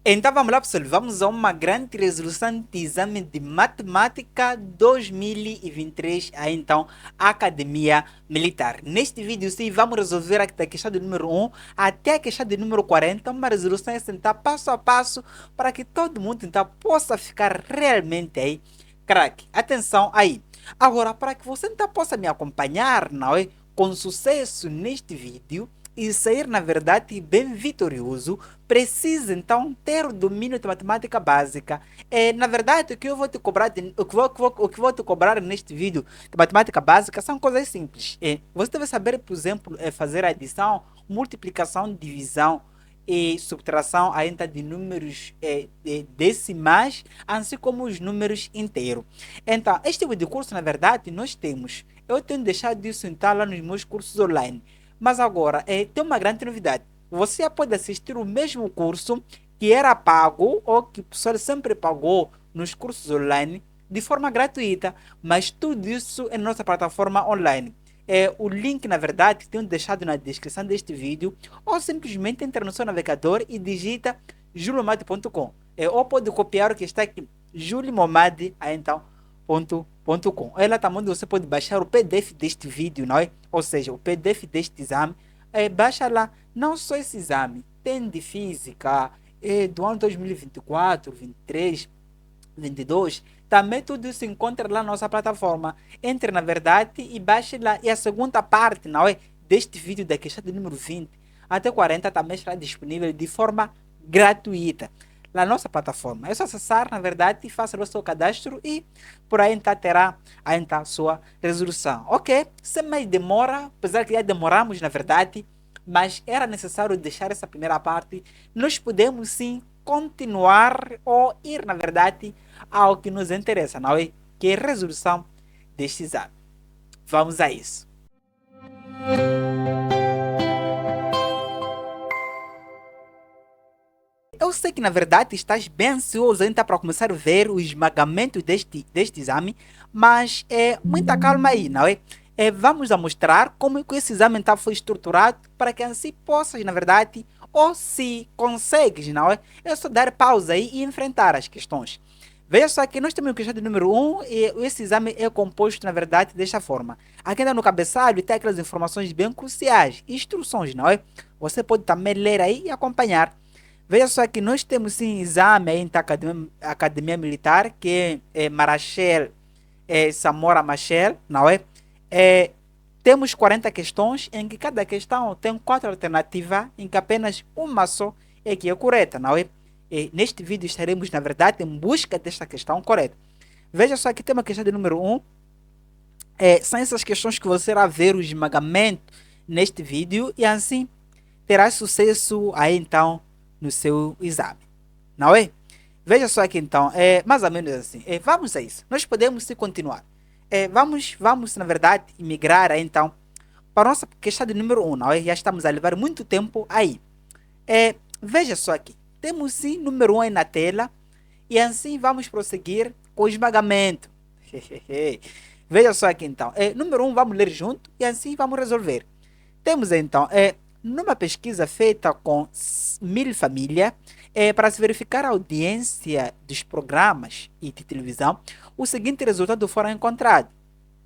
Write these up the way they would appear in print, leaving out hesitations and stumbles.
Então vamos lá, pessoal. Vamos a uma grande resolução de exame de matemática 2023, aí então, Academia Militar. Neste vídeo, sim, vamos resolver a questão do número 1 até a questão do número 40, uma resolução sentar passo a passo para que todo mundo então possa ficar realmente aí, craque. Atenção aí. Agora, para que você então possa me acompanhar, não é? Com sucesso neste vídeo e sair, na verdade, bem vitorioso, precisa então ter o domínio de matemática básica. Na verdade, o que eu vou te cobrar, o que vou te cobrar neste vídeo de matemática básica são coisas simples. Você deve saber, por exemplo, fazer adição, multiplicação, divisão e subtração ainda de números decimais, assim como os números inteiros. Então, este tipo de curso, na verdade, nós temos. Eu tenho deixado isso então lá nos meus cursos online. Mas agora, tem uma grande novidade. Você pode assistir o mesmo curso que era pago ou que o professor sempre pagou nos cursos online de forma gratuita, mas tudo isso é na nossa plataforma online. O link, na verdade, tenho deixado na descrição deste vídeo, ou simplesmente entra no seu navegador e digita juliomad.com. Ou pode copiar o que está aqui, julimomad, aí então, .com. Ela também você pode baixar o PDF deste vídeo, não é? Ou seja, o PDF deste exame. Baixa lá, não só esse exame, tem de física, do ano 2024, 23, 22, também tudo isso encontra lá na nossa plataforma. Entre na verdade e baixe lá. E a segunda parte, não é? Deste vídeo da questão do número 20 até 40 também estará disponível de forma gratuita na nossa plataforma. É só acessar, na verdade, e faça o seu cadastro e por aí então terá a então, sua resolução. Ok? Sem mais demora, apesar que já demoramos, na verdade, mas era necessário deixar essa primeira parte. Nós podemos sim continuar ou ir, na verdade, ao que nos interessa, não é? Que é a resolução deste exame. Vamos a isso. Eu sei que na verdade estás bem ansioso ainda para começar a ver o esmagamento deste exame, mas muita calma aí, não é? Vamos a mostrar como que esse exame então foi estruturado para que assim possas, na verdade, ou se consegues, não é? É só dar pausa aí e enfrentar as questões. Veja só que nós temos a questão do número 1 e esse exame é composto, na verdade, desta forma. Aqui ainda no cabeçalho tem aquelas informações bem cruciais, instruções, não é? Você pode também ler aí e acompanhar. Veja só que nós temos sim exame aí na Academia Militar, que é Marachel Samora Machel, não é? é? Temos 40 questões, em que cada questão tem quatro alternativas, em que apenas uma só é que é correta, não é? Neste vídeo estaremos, na verdade, em busca desta questão correta. Veja só que tem uma questão de número 1. São essas questões que você irá ver o esmagamento neste vídeo e assim terá sucesso aí então no seu exame, não é? Veja só aqui então, mais ou menos assim. Vamos a isso. Nós podemos se continuar. Vamos na verdade migrar aí, então para a nossa questão de número 1, não é? Já estamos a levar muito tempo aí. Veja só aqui. Temos sim número 1 aí na tela e assim vamos prosseguir com o esmagamento. Veja só aqui então. Número 1 vamos ler junto e assim vamos resolver. Temos então, numa pesquisa feita com 1000 famílias, para se verificar a audiência dos programas e de televisão, o seguinte resultado foram encontrados,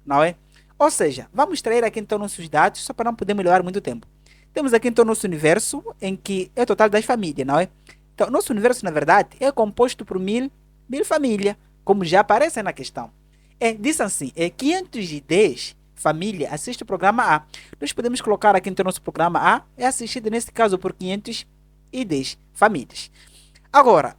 não é? Ou seja, vamos extrair aqui então nossos dados, só para não podermos levar muito tempo. Temos aqui então nosso universo, em que é o total das famílias, não é? Então, nosso universo, na verdade, é composto por 1000 famílias, como já aparece na questão. Diz assim, 510 família assiste o programa A. Nós podemos colocar aqui então nosso programa A é assistido nesse caso por 510 famílias. Agora,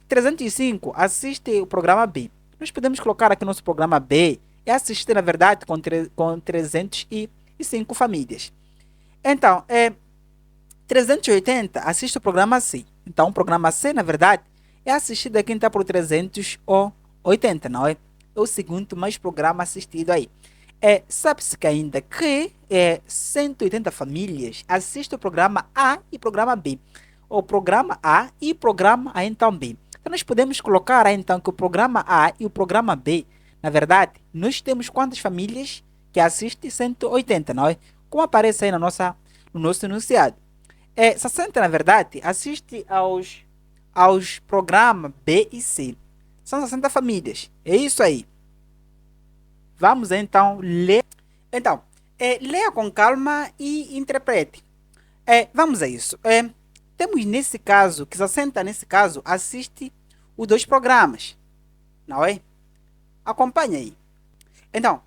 305 assiste o programa B. Nós podemos colocar aqui nosso programa B é assistido na verdade com 305 famílias. Então, 380 assiste o programa C. Então, o programa C, na verdade, é assistido aqui então por 380, não é? É o segundo mais programa assistido aí. Sabe-se que ainda que 180 famílias assistem o programa A e o programa B. O programa A e o programa A então B. Então nós podemos colocar aí então que o programa A e o programa B, na verdade, nós temos quantas famílias que assistem 180, não é? Como aparece aí no nosso enunciado. 60, na verdade, assiste aos programas B e C. São 60 famílias. É isso aí. Vamos então ler. Então, leia com calma e interprete. Vamos a isso. Temos nesse caso, que 60 nesse caso, assiste os dois programas. Não é? Acompanha aí. Então,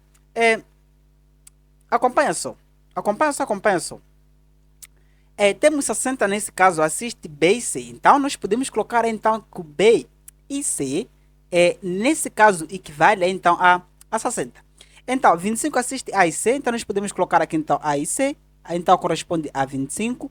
acompanha só. Acompanha só. Temos 60 nesse caso, assiste B e C. Então, nós podemos colocar então que o B e C, nesse caso, equivale então a 60. Então, 25 assiste A e C, então nós podemos colocar aqui então A e C, então corresponde a 25.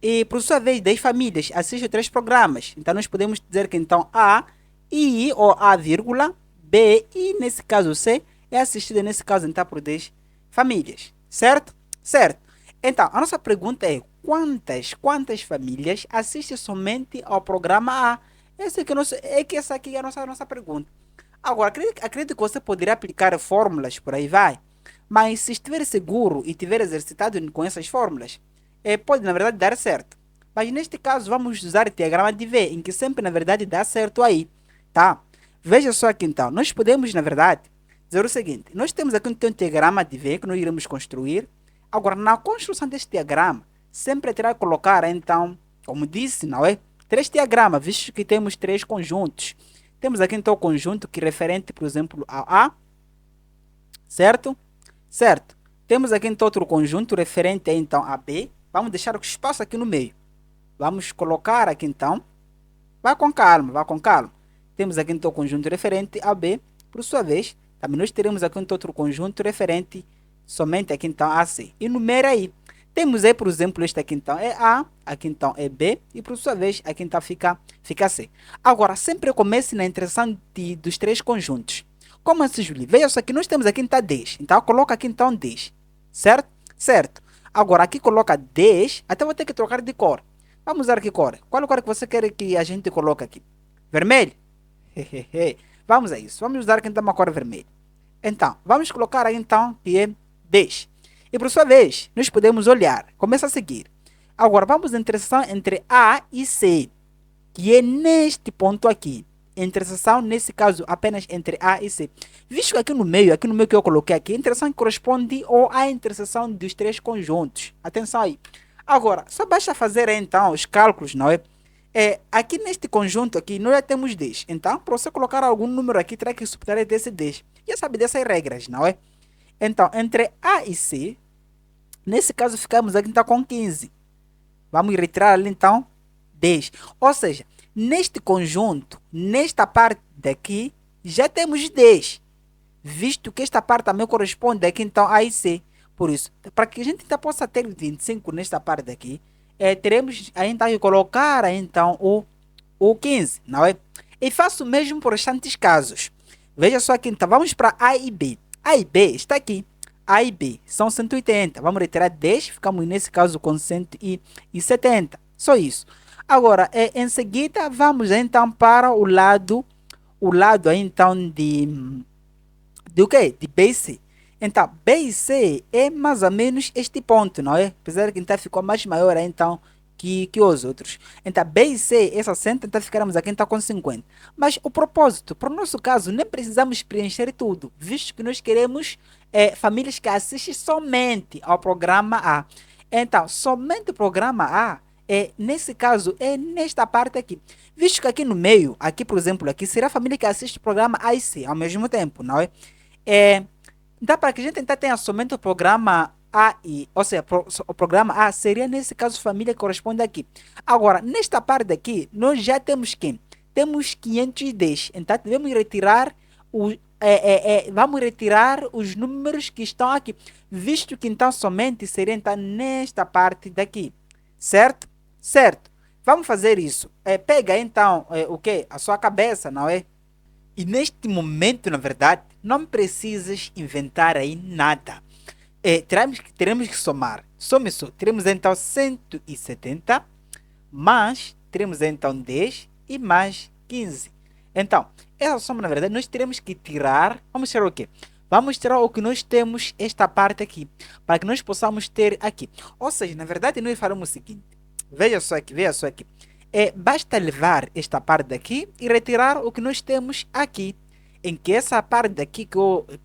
E, por sua vez, 10 famílias assistem 3 programas. Então, nós podemos dizer que então A e I, ou A, vírgula, B e, nesse caso, C, é assistida, nesse caso, então, por 10 famílias. Certo? Certo. Então, a nossa pergunta é: quantas famílias assistem somente ao programa A? Essa aqui é a nossa pergunta. Agora, acredito que você poderia aplicar fórmulas, por aí vai. Mas se estiver seguro e tiver exercitado com essas fórmulas, pode, na verdade, dar certo. Mas neste caso, vamos usar o diagrama de V, em que sempre, na verdade, dá certo aí. Tá? Veja só aqui, então. Nós podemos, na verdade, dizer o seguinte. Nós temos aqui um diagrama de V que nós iremos construir. Agora, na construção deste diagrama, sempre terá que colocar, então, como disse, não é? 3 diagramas, visto que temos 3 conjuntos. Temos aqui, então, o conjunto que é referente, por exemplo, ao A. Certo? Certo. Temos aqui, então, outro conjunto referente, então, a B. Vamos deixar o espaço aqui no meio. Vamos colocar aqui, então. Vá com calma, vá com calma. Temos aqui, então, o conjunto referente a B. Por sua vez, também nós teremos aqui, então, outro conjunto referente somente aqui, então, a C. E numera aí. Temos aí, por exemplo, este aqui, então, é A. Aqui, então, é B. E, por sua vez, aqui, então, fica C. Agora, sempre comece na interseção dos 3 conjuntos. Como assim, Julie? Veja só que nós temos aqui, então, 10. Então, coloca aqui, então, 10. Certo? Certo. Agora, aqui coloca 10. Até vou ter que trocar de cor. Vamos usar que cor? Qual cor que você quer que a gente coloque aqui? Vermelho? Vamos a isso. Vamos usar aqui, então, uma cor vermelha. Então, vamos colocar aí, então, que é 10. E, por sua vez, nós podemos olhar. Começa a seguir. Agora, vamos à interseção entre A e C, que é neste ponto aqui. Interseção, nesse caso, apenas entre A e C. Visto que aqui no meio que eu coloquei aqui, a interseção corresponde à interseção dos 3 conjuntos. Atenção aí. Agora, só basta fazer, então, os cálculos, não é? Aqui neste conjunto aqui, nós já temos 10. Então, para você colocar algum número aqui, terá que subtrair desse 10. Já sabe dessas regras, não é? Então, entre A e C, nesse caso, ficamos aqui, então, com 15. Vamos retirar ali, então, 10. Ou seja, neste conjunto, nesta parte daqui, já temos 10. Visto que esta parte também corresponde aqui, então, a e C. Por isso, para que a gente ainda possa ter 25 nesta parte daqui, teremos ainda que colocar, então, o 15, não é? E faço o mesmo por restantes casos. Veja só aqui, então, vamos para A e B. A e B está aqui. A e B são 180. Vamos retirar 10, ficamos nesse caso com 170. Só isso. Agora, em seguida, vamos então para o lado aí, então, de o quê? De B e C. Então, B e C é mais ou menos este ponto, não é? Apesar que então ficou mais maior aí, então, que os outros. Então, B e C é 60, então ficaremos aqui então com 50. Mas o propósito, para o nosso caso, nem precisamos preencher tudo, visto que nós queremos famílias que assistem somente ao programa A. Então, somente o programa A, nesse caso, é nesta parte aqui. Visto que aqui no meio, aqui por exemplo, aqui será a família que assiste o programa A e C ao mesmo tempo, não é? Então, para que a gente então tenha somente o programa A e, ou seja, o programa A seria nesse caso família que corresponde aqui. Agora, nesta parte aqui, nós já temos quem? Temos 510. Então, devemos retirar vamos retirar os números que estão aqui, visto que então somente seria então nesta parte daqui, certo? Certo. Vamos fazer isso. Pega então o que? A sua cabeça, não é? E neste momento, na verdade, não precisas inventar aí nada. Teremos que somar. Some só. Teremos então 170, mais teremos então 10 e mais 15. Então, essa soma, na verdade, nós teremos que tirar. Vamos tirar o quê? Vamos tirar o que nós temos, esta parte aqui, para que nós possamos ter aqui. Ou seja, na verdade, nós faremos o seguinte. Veja só aqui, veja só aqui. basta levar esta parte daqui e retirar o que nós temos aqui. Em que essa parte daqui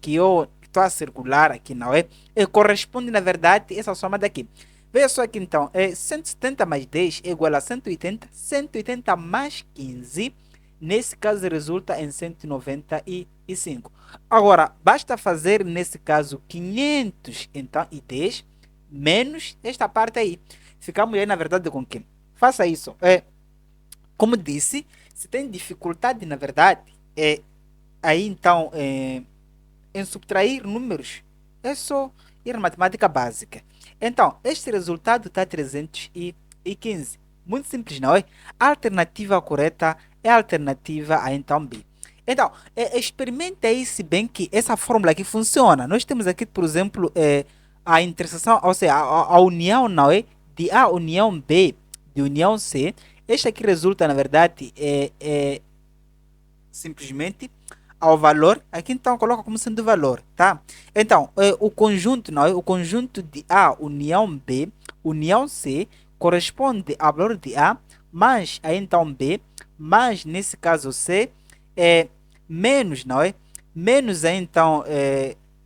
que eu estou a circular aqui, não é? Corresponde, na verdade, essa soma daqui. Veja só aqui então, 170 mais 10 é igual a 180, 180 mais 15, nesse caso resulta em 195. Agora, basta fazer nesse caso 500 então, e 10 menos esta parte aí. Ficamos aí na verdade com quê? Faça isso. Como disse, se tem dificuldade na verdade, aí então em subtrair números, é só ir à matemática básica. Então, este resultado está 315. Muito simples, não é? A alternativa correta é a alternativa A, então B. Então, experimente aí se bem que essa fórmula aqui funciona. Nós temos aqui, por exemplo, a interseção, ou seja, a união, não é? De A união B, de união C. Este aqui resulta, na verdade, simplesmente ao valor, aqui então coloca como sendo valor, tá? Então, o conjunto, não é? O conjunto de A união B, união C, corresponde ao valor de A, mais aí então B, mais nesse caso C, menos, não é? Menos aí então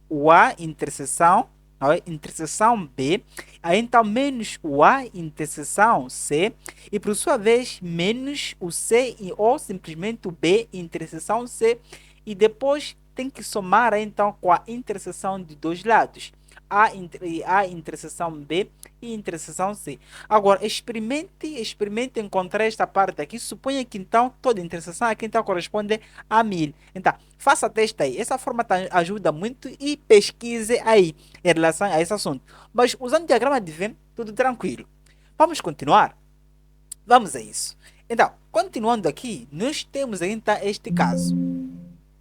o A interseção, não é? Interseção B, aí então menos o A interseção C, e por sua vez menos o C ou simplesmente o B interseção C, e depois tem que somar então com a interseção de dois lados, a interseção B e interseção C. Agora, experimente encontrar esta parte aqui. Suponha que então toda interseção aqui então corresponde a 1000. Então, faça teste aí. Essa forma ajuda muito e pesquise aí em relação a esse assunto. Mas usando o diagrama de Venn, tudo tranquilo. Vamos continuar? Vamos a isso. Então, continuando aqui, nós temos então este caso.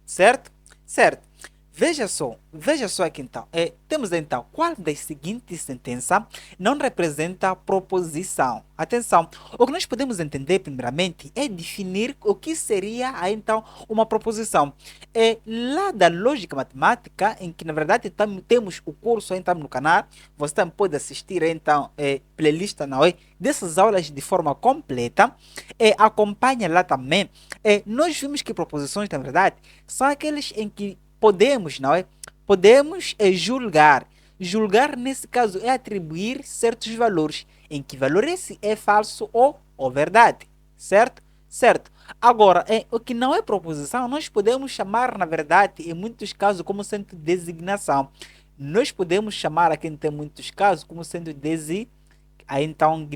Certo? Certo. Veja só aqui então. Temos então, qual das seguintes sentenças não representa proposição? Atenção, o que nós podemos entender primeiramente é definir o que seria então uma proposição. Lá da lógica matemática, em que na verdade temos o curso então no canal, você também pode assistir então playlist, não é? Dessas aulas de forma completa, acompanha lá também. Nós vimos que proposições, na verdade, são aqueles em que podemos, não é? Podemos julgar. Julgar, nesse caso, é atribuir certos valores. Em que valor esse é falso ou verdade. Certo? Certo. Agora, o que não é proposição, nós podemos chamar, na verdade, em muitos casos, como sendo designação. Nós podemos chamar aqui, em muitos casos, como sendo então,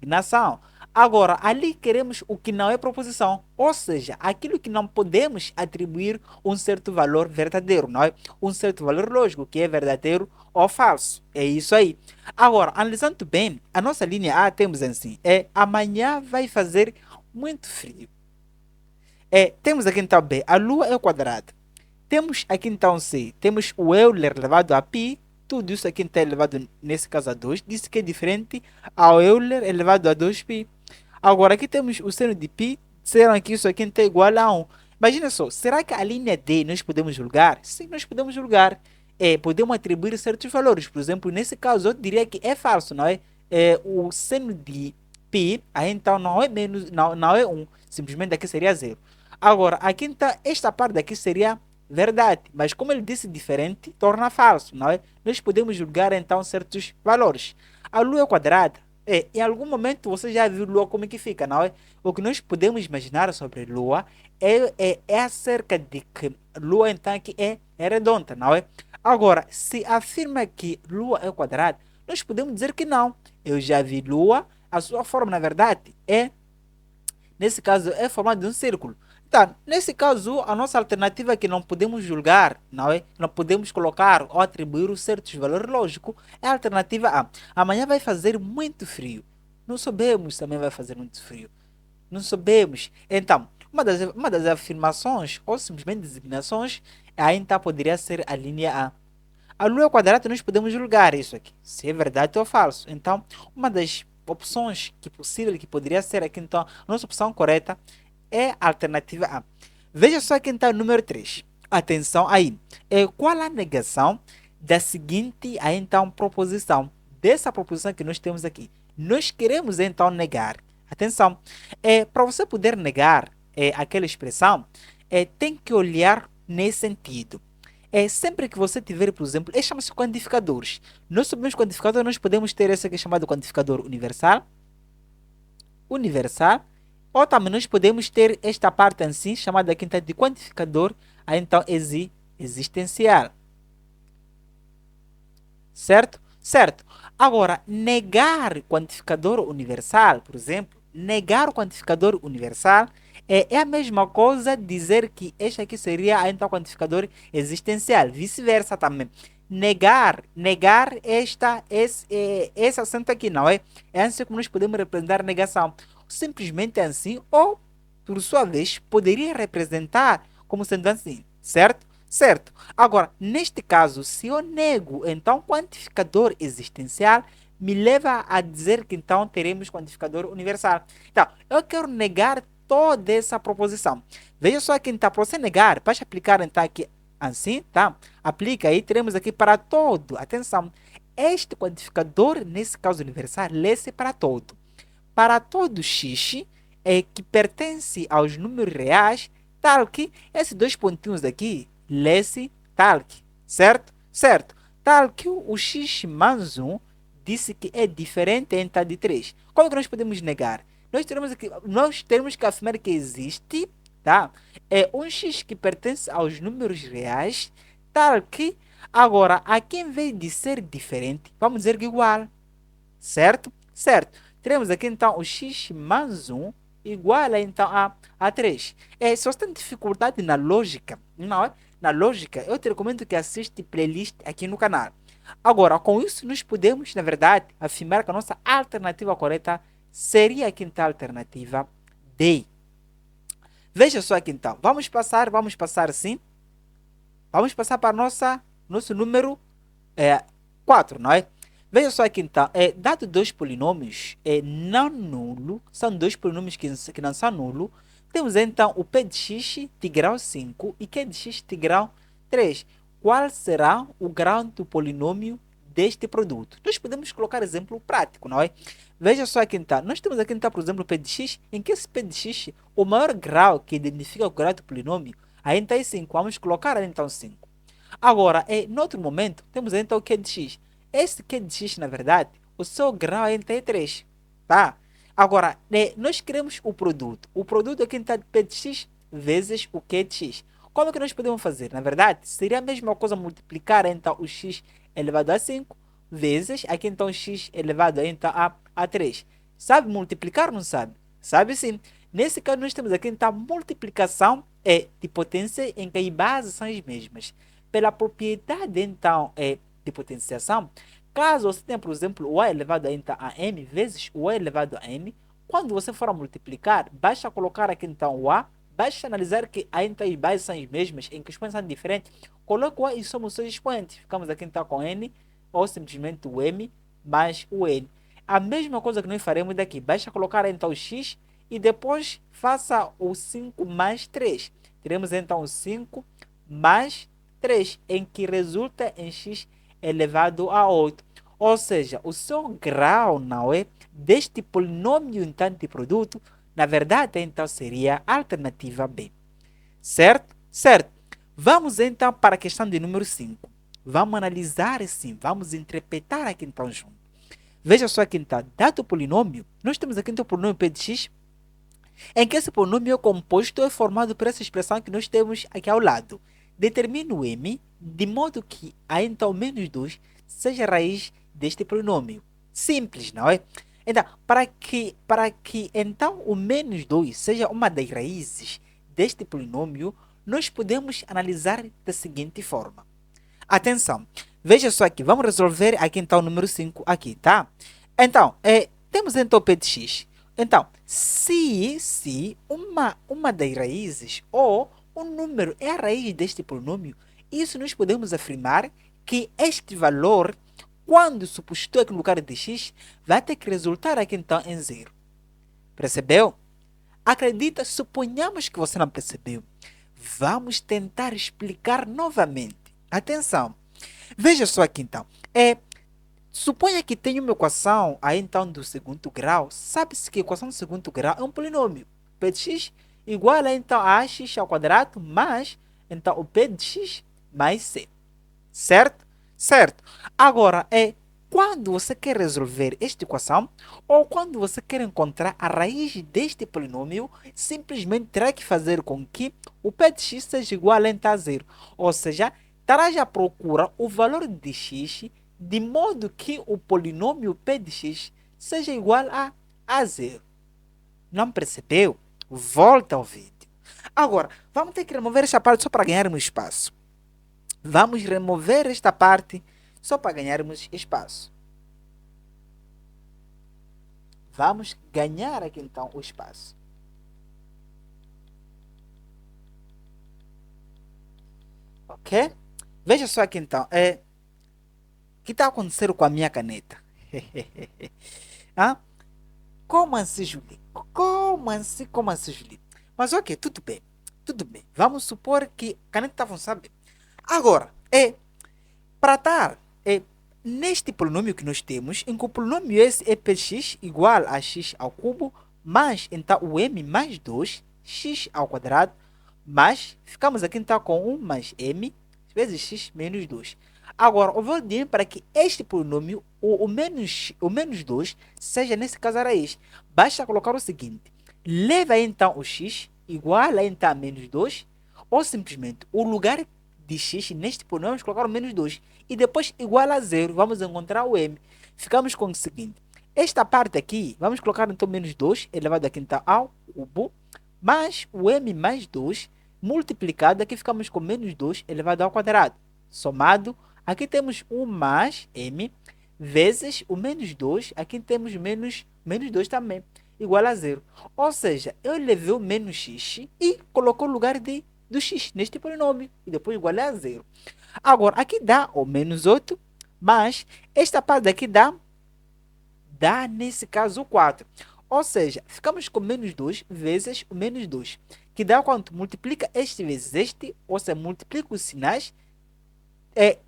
gnação. Agora, ali queremos o que não é proposição, ou seja, aquilo que não podemos atribuir um certo valor verdadeiro, não é? Um certo valor lógico, que é verdadeiro ou falso. É isso aí. Agora, analisando bem, a nossa linha A temos assim, amanhã vai fazer muito frio. Temos aqui então B, a lua é o quadrado. Temos aqui então C, temos o Euler elevado a π, tudo isso aqui está elevado nesse caso a 2, disse que é diferente ao Euler elevado a 2π. Agora, aqui temos o seno de π, será que isso aqui está igual a 1? Imagina só, será que a linha D nós podemos julgar? Sim, nós podemos julgar. Podemos atribuir certos valores. Por exemplo, nesse caso, eu diria que é falso, não é? O seno de π, aí então não é menos, não é 1. Simplesmente aqui seria 0. Agora, aqui então, esta parte aqui seria verdade. Mas como ele disse diferente, torna falso, não é? Nós podemos julgar então certos valores. A lua é quadrada. Em algum momento você já viu Lua como é que fica, não é? O que nós podemos imaginar sobre Lua é acerca de que Lua então que é redonda, não é? Agora, se afirma que Lua é quadrada, nós podemos dizer que não. Eu já vi Lua, a sua forma na verdade nesse caso é formada de um círculo. Então, nesse caso, a nossa alternativa é que não podemos julgar, não é? Não podemos colocar ou atribuir um certo valor lógico, é a alternativa A. Amanhã vai fazer muito frio. Não sabemos se também vai fazer muito frio. Não sabemos. Então, uma das afirmações, ou simplesmente designações, ainda poderia ser a linha A. A lua quadrada nós podemos julgar isso aqui, se é verdade ou falso. Então, uma das opções que possível que poderia ser aqui, então, a nossa opção correta é a alternativa A. Veja só aqui então o número 3. Atenção aí. Qual a negação da seguinte então proposição? Dessa proposição que nós temos aqui. Nós queremos então negar Atenção, para você poder negar aquela expressão, tem que olhar nesse sentido. Sempre que você tiver, por exemplo, chama-se quantificadores. Nós sabemos quantificador, nós podemos ter esse que é chamado quantificador universal, ou também nós podemos ter esta parte assim, chamada aqui então de quantificador, aí então existencial. Certo? Certo. Agora, negar quantificador universal, por exemplo, negar o quantificador universal é a mesma coisa dizer que este aqui seria então quantificador existencial. Vice-versa também. Negar esse acento aqui, não é? É assim como nós podemos representar negação. Simplesmente assim, ou, por sua vez, poderia representar como sendo assim, certo? Certo. Agora, neste caso, se eu nego, então, quantificador existencial, me leva a dizer que então teremos quantificador universal. Então, eu quero negar toda essa proposição. Veja só que então, para você negar, para aplicar então aqui assim, tá? Aplica aí, teremos aqui para todo. Atenção, este quantificador, nesse caso universal, lê-se para todo. Para todo x que pertence aos números reais, tal que esses dois pontinhos aqui, lê-se tal que, certo? Certo. Tal que o x mais 1 disse que é diferente então de 3. Como que nós podemos negar? Nós temos que afirmar que existe, tá? Um x que pertence aos números reais, tal que, agora, aqui em vez de ser diferente, vamos dizer que igual, certo? Certo. Teremos aqui então o x mais 1 igual a, então a 3. Se você tem dificuldade na lógica, não é? Na lógica, eu te recomendo que assista playlist aqui no canal. Agora, com isso, nós podemos, na verdade, afirmar que a nossa alternativa correta seria aqui então a alternativa D. Veja só aqui então. Vamos passar sim. Vamos passar para nosso número 4, não é? Veja só aqui então, dado dois polinômios não nulo, são dois polinômios que não são nulo, temos então o p de x de grau 5 e q de x de grau 3. Qual será o grau do polinômio deste produto? Nós podemos colocar exemplo prático, não é? Veja só aqui então, nós temos aqui então, por exemplo, o p de x, em que esse p de x, o maior grau que identifica o grau do polinômio, aí então é 5, vamos colocar aí então 5. Agora, em outro momento, temos então o q de x. Esse q de x, na verdade, o seu grau é entre 3, tá? Agora, nós queremos o produto. O produto aqui está de p de x vezes o q de x. Como é que nós podemos fazer? Na verdade, seria a mesma coisa multiplicar então o x elevado a 5 vezes aqui então o x elevado então a 3. Sabe multiplicar ou não sabe? Sabe sim. Nesse caso, nós temos aqui então a multiplicação de potência em que as bases são as mesmas. Pela propriedade então de potenciação, caso você tenha, por exemplo, o a elevado então a m vezes o a elevado a n, quando você for a multiplicar, basta colocar aqui então o a, basta analisar que então as bases são as mesmas, em que os expoentes são diferentes, coloca o a e soma os seus expoentes. Ficamos aqui então com n, ou simplesmente o m mais o n. A mesma coisa que nós faremos daqui, basta colocar então o x e depois faça o 5 mais 3. Teremos então o 5 mais 3, em que resulta em x elevado a 8. Ou seja, o seu grau, não é, deste polinômio então de produto, na verdade, então seria a alternativa B. Certo? Certo. Vamos então para a questão de número 5. Vamos analisar assim, vamos interpretar aqui então junto. Veja só aqui então, dado o polinômio, nós temos aqui então o polinômio p de x, em que esse polinômio composto é formado por essa expressão que nós temos aqui ao lado. Determine o m de modo que a então menos 2 seja a raiz deste polinômio. Simples, não é? Então, para que então o menos 2 seja uma das raízes deste polinômio, nós podemos analisar da seguinte forma. Atenção, veja só aqui, vamos resolver aqui então o número 5 aqui, tá? Então, temos então o p de x. Então, se uma das raízes ou o número é a raiz deste polinômio, isso nós podemos afirmar que este valor, quando substituir aqui no lugar de x, vai ter que resultar aqui então em 0. Percebeu? Acredita, suponhamos que você não percebeu. Vamos tentar explicar novamente. Atenção. Veja só aqui então. Suponha que tenho uma equação aí então do segundo grau. Sabe-se que a equação do segundo grau é um polinômio. P de x igual a então a x ao quadrado mais então o p de x mais c. Certo? Certo. Agora, quando você quer resolver esta equação ou quando você quer encontrar a raiz deste polinômio, simplesmente terá que fazer com que o p de x seja igual a então a zero. Ou seja, terás à procura o valor de x de modo que o polinômio p de x seja igual a zero. Não percebeu? Volta ao vídeo. Agora, vamos ter que remover esta parte só para ganharmos espaço. Vamos remover esta parte só para ganharmos espaço. Vamos ganhar aqui então o espaço. Ok? Veja só aqui então. O que está acontecendo com a minha caneta? Ah? Como assim, Julie? Como assim, Julie? Mas ok, tudo bem. Tudo bem. Vamos supor que a caneta está funcionando bem. Agora, para estar neste polinômio que nós temos, em que o polinômio esse é px igual a x ao cubo, mais então o m mais 2, x ao quadrado, mais, ficamos aqui então com 1 mais m, vezes x menos 2. Agora, o valor de m para que este polinômio, o menos 2, seja nesse caso a raiz. Basta colocar o seguinte, leva então o x igual a então a menos 2, ou simplesmente o lugar de x neste polinômio, vamos colocar o menos 2. E depois igual a zero, vamos encontrar o m. Ficamos com o seguinte, esta parte aqui, vamos colocar então menos 2, elevado aqui então ao cubo, mais o m mais 2, multiplicado, aqui ficamos com menos 2 elevado ao quadrado. Somado, aqui temos 1 mais m, vezes o menos 2, aqui temos menos 2 também, igual a zero. Ou seja, eu levei o menos x e colocou no lugar do x neste polinômio, e depois igual a zero. Agora, aqui dá o menos 8, mas esta parte daqui dá, nesse caso, o 4. Ou seja, ficamos com menos 2 vezes o menos 2, que dá quanto? Multiplica este vezes este, ou seja, multiplica os sinais,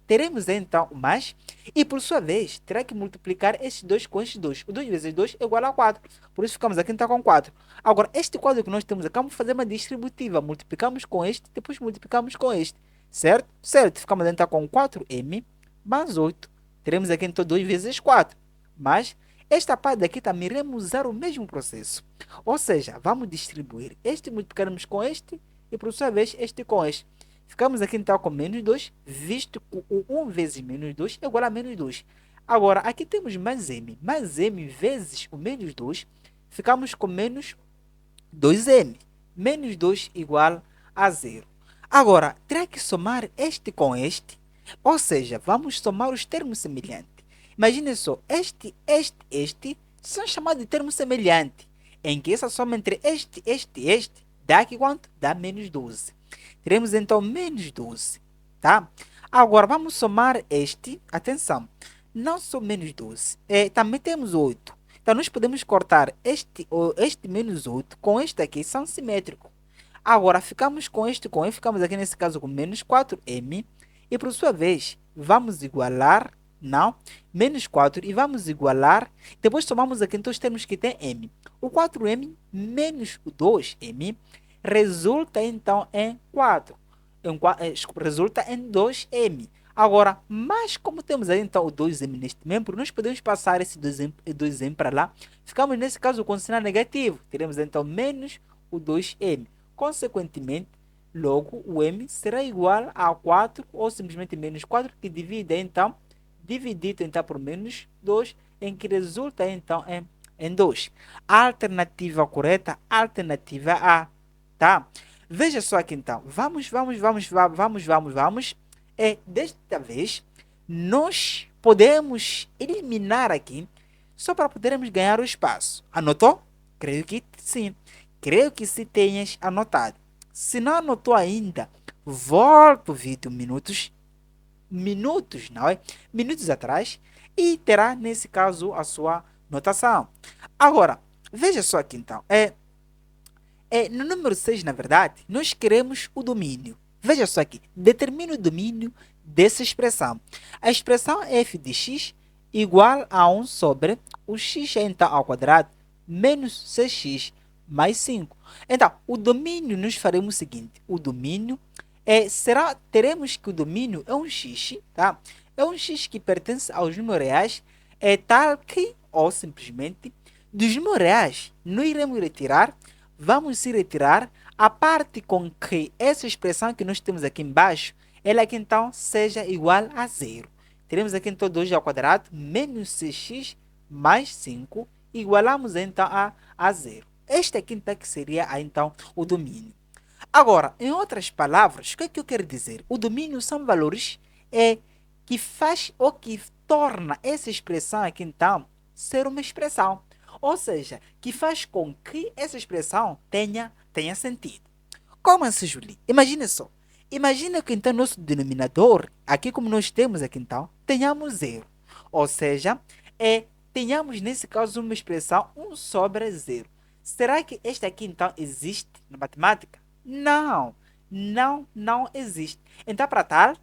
teremos então o mais, e por sua vez, terá que multiplicar estes 2 com estes 2. O 2 vezes 2 é igual a 4, por isso ficamos aqui então com 4. Agora, este quadro que nós temos aqui, vamos fazer uma distributiva, multiplicamos com este, depois multiplicamos com este. Certo? Certo. Ficamos então com 4m mais 8. Teremos aqui então 2 vezes 4. Mas esta parte daqui também iremos usar o mesmo processo. Ou seja, vamos distribuir este, multiplicaremos com este e por sua vez este com este. Ficamos aqui então com menos 2, visto que o 1 vezes menos 2 é igual a menos 2. Agora, aqui temos mais m vezes o menos 2, ficamos com menos 2m. Menos 2 igual a 0. Agora, terá que somar este com este, ou seja, vamos somar os termos semelhantes. Imagine só, este são chamados de termos semelhantes, em que essa soma entre este e este dá aqui quanto? Dá menos 12. Teremos então menos 12, tá? Agora, vamos somar este, atenção, não só menos 12, também temos 8. Então, nós podemos cortar este menos 8 com este aqui, são simétricos. Agora, ficamos com este, ficamos aqui nesse caso com menos 4m. E por sua vez, vamos igualar, não, menos 4 e vamos igualar. Depois somamos aqui então os termos que tem m. O 4m menos o 2m resulta então em 4. Resulta em 2m. Agora, mas como temos aí então o 2m neste membro, nós podemos passar esse 2m para lá. Ficamos nesse caso com sinal negativo. Teremos então menos o 2m. Consequentemente, logo o m será igual a 4 ou simplesmente menos 4, que divide então, dividido então por menos 2, em que resulta então em 2. Alternativa correta, alternativa A, tá? Veja só aqui então, vamos. Desta vez, nós podemos eliminar aqui, só para podermos ganhar o espaço. Anotou? Creio que sim. Creio que se tenhas anotado. Se não anotou ainda, volta o vídeo minutos atrás e terá, nesse caso, a sua notação. Agora, veja só aqui então. No número 6, na verdade, nós queremos o domínio. Veja só aqui. Determine o domínio dessa expressão. A expressão f de x igual a 1 sobre o x então ao quadrado menos 6x mais 5. Então, o domínio nos faremos o seguinte, o domínio teremos que o domínio é um x, tá? É um x que pertence aos números reais, é tal que, ou simplesmente, dos números reais, não iremos retirar, vamos se retirar a parte com que essa expressão que nós temos aqui embaixo, ela aqui então seja igual a zero. Teremos aqui então 2 ao quadrado menos 6x mais 5, igualamos então a zero. Este aqui então que seria então o domínio. Agora, em outras palavras, o que é que eu quero dizer? O domínio são valores que faz ou que torna essa expressão aqui então ser uma expressão. Ou seja, que faz com que essa expressão tenha sentido. Como assim, Julie? Imagine só. Imagina que então nosso denominador, aqui como nós temos aqui então, tenhamos zero. Ou seja, tenhamos nesse caso uma expressão 1 sobre zero. Será que este aqui então existe na matemática? Não, não existe. Então, para tal,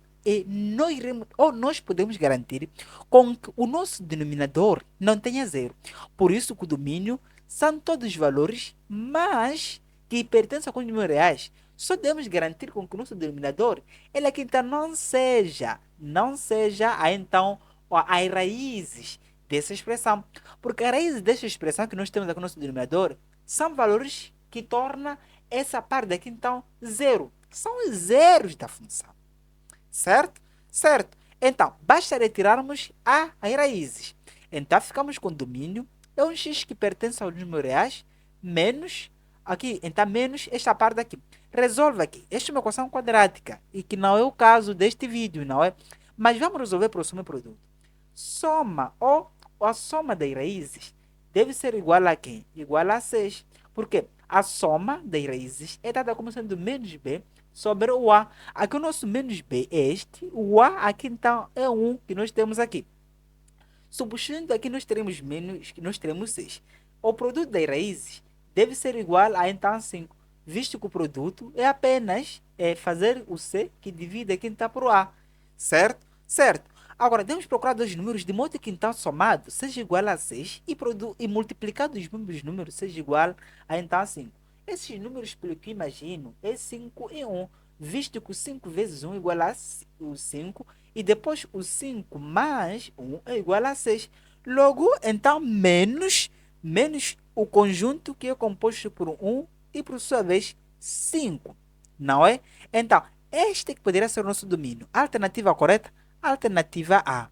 nós podemos garantir com que o nosso denominador não tenha zero. Por isso que o domínio são todos os valores, mas que pertencem a números reais. Só devemos garantir com que o nosso denominador, ele aqui então não seja então as raízes dessa expressão. Porque as raízes dessa expressão que nós temos aqui no nosso denominador são valores que tornam essa parte aqui então zero. São os zeros da função. Certo? Certo. Então, basta retirarmos as raízes. Então, ficamos com o domínio. É um x que pertence aos números reais, menos, aqui, então, menos esta parte aqui. Resolve aqui. Esta é uma equação quadrática, e que não é o caso deste vídeo, não é? Mas vamos resolver para o soma e produto. Soma, ou a soma das raízes, deve ser igual a quem? Igual a 6. Por quê? A soma das raízes é dada como sendo menos b sobre o A. Aqui o nosso menos B é este. O A aqui então é 1 que nós temos aqui. Substituindo aqui nós teremos menos, nós teremos 6. O produto das raízes deve ser igual a então 5. Visto que o produto é apenas fazer o C que divide aqui então por A. Certo? Certo. Agora, devemos procurar dois números de modo que então somado seja igual a 6 e multiplicado os mesmos números seja igual a então 5. Esses números, pelo que imagino, é 5 e 1, visto que o 5 vezes 1 é igual a o 5, e depois o 5 mais 1 é igual a 6. Logo, então, menos o conjunto que é composto por 1 e, por sua vez, 5. Não é? Então, este que poderia ser o nosso domínio. Alternativa correta? Alternativa A.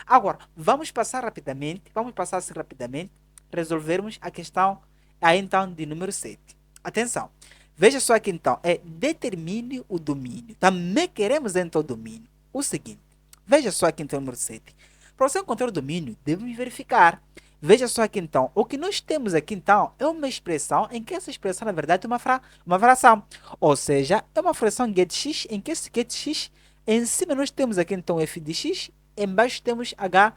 Agora, vamos passar assim rapidamente, resolvermos a questão aí então de número 7. Atenção, veja só aqui então, determine o domínio. Também queremos então o domínio. O seguinte, veja só aqui então o número 7. Para você encontrar o domínio, devemos verificar. Veja só aqui então, o que nós temos aqui então é uma expressão em que essa expressão na verdade é uma fração. Ou seja, é uma fração getx em que esse getx, em cima nós temos aqui então f de x, embaixo temos h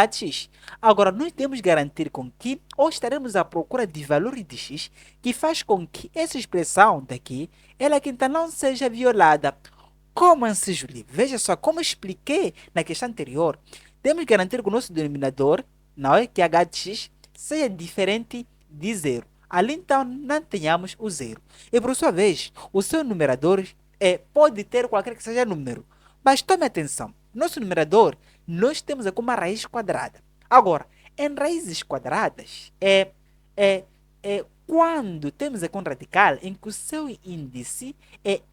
de x. Agora, nós temos garantir com que, ou estaremos à procura de valor de x, que faz com que essa expressão daqui, ela aqui então não seja violada. Como assim, Julie? Veja só, como eu expliquei na questão anterior, temos que garantir que o nosso denominador, não é, que h de x, seja diferente de zero. Ali, então, não tenhamos o zero. E, por sua vez, o seu numerador pode ter qualquer que seja número. Mas tome atenção, nosso numerador, nós temos aqui uma raiz quadrada. Agora, em raízes quadradas, quando temos aqui um radical em que o seu índice,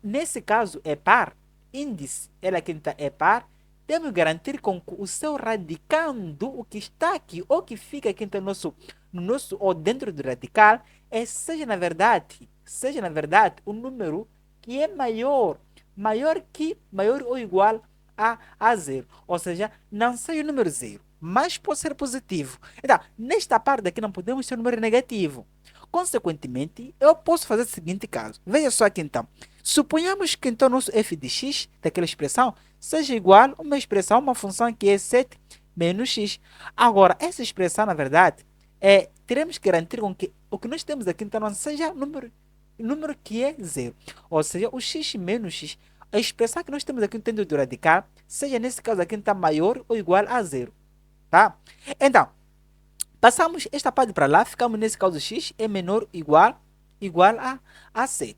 nesse caso, é par, índice, ela aqui é par, temos que garantir com que o seu radicando, o que está aqui, ou que fica aqui no nosso ou dentro do radical, seja na verdade um número que é maior ou igual a zero. Ou seja, não seja o número zero, mas pode ser positivo. Então, nesta parte aqui não podemos ter um número negativo. Consequentemente, eu posso fazer o seguinte caso. Veja só aqui então. Suponhamos que então nosso f de x, daquela expressão, seja igual a uma função que é 7 menos x. Agora, essa expressão, na verdade, teremos que garantir com que o que nós temos aqui então não seja número que é zero. Ou seja, o x menos x, a expressão que nós temos aqui dentro do radical, seja nesse caso aqui então maior ou igual a zero. tá? Então, passamos esta parte para lá, ficamos nesse caso x é menor ou igual a 7.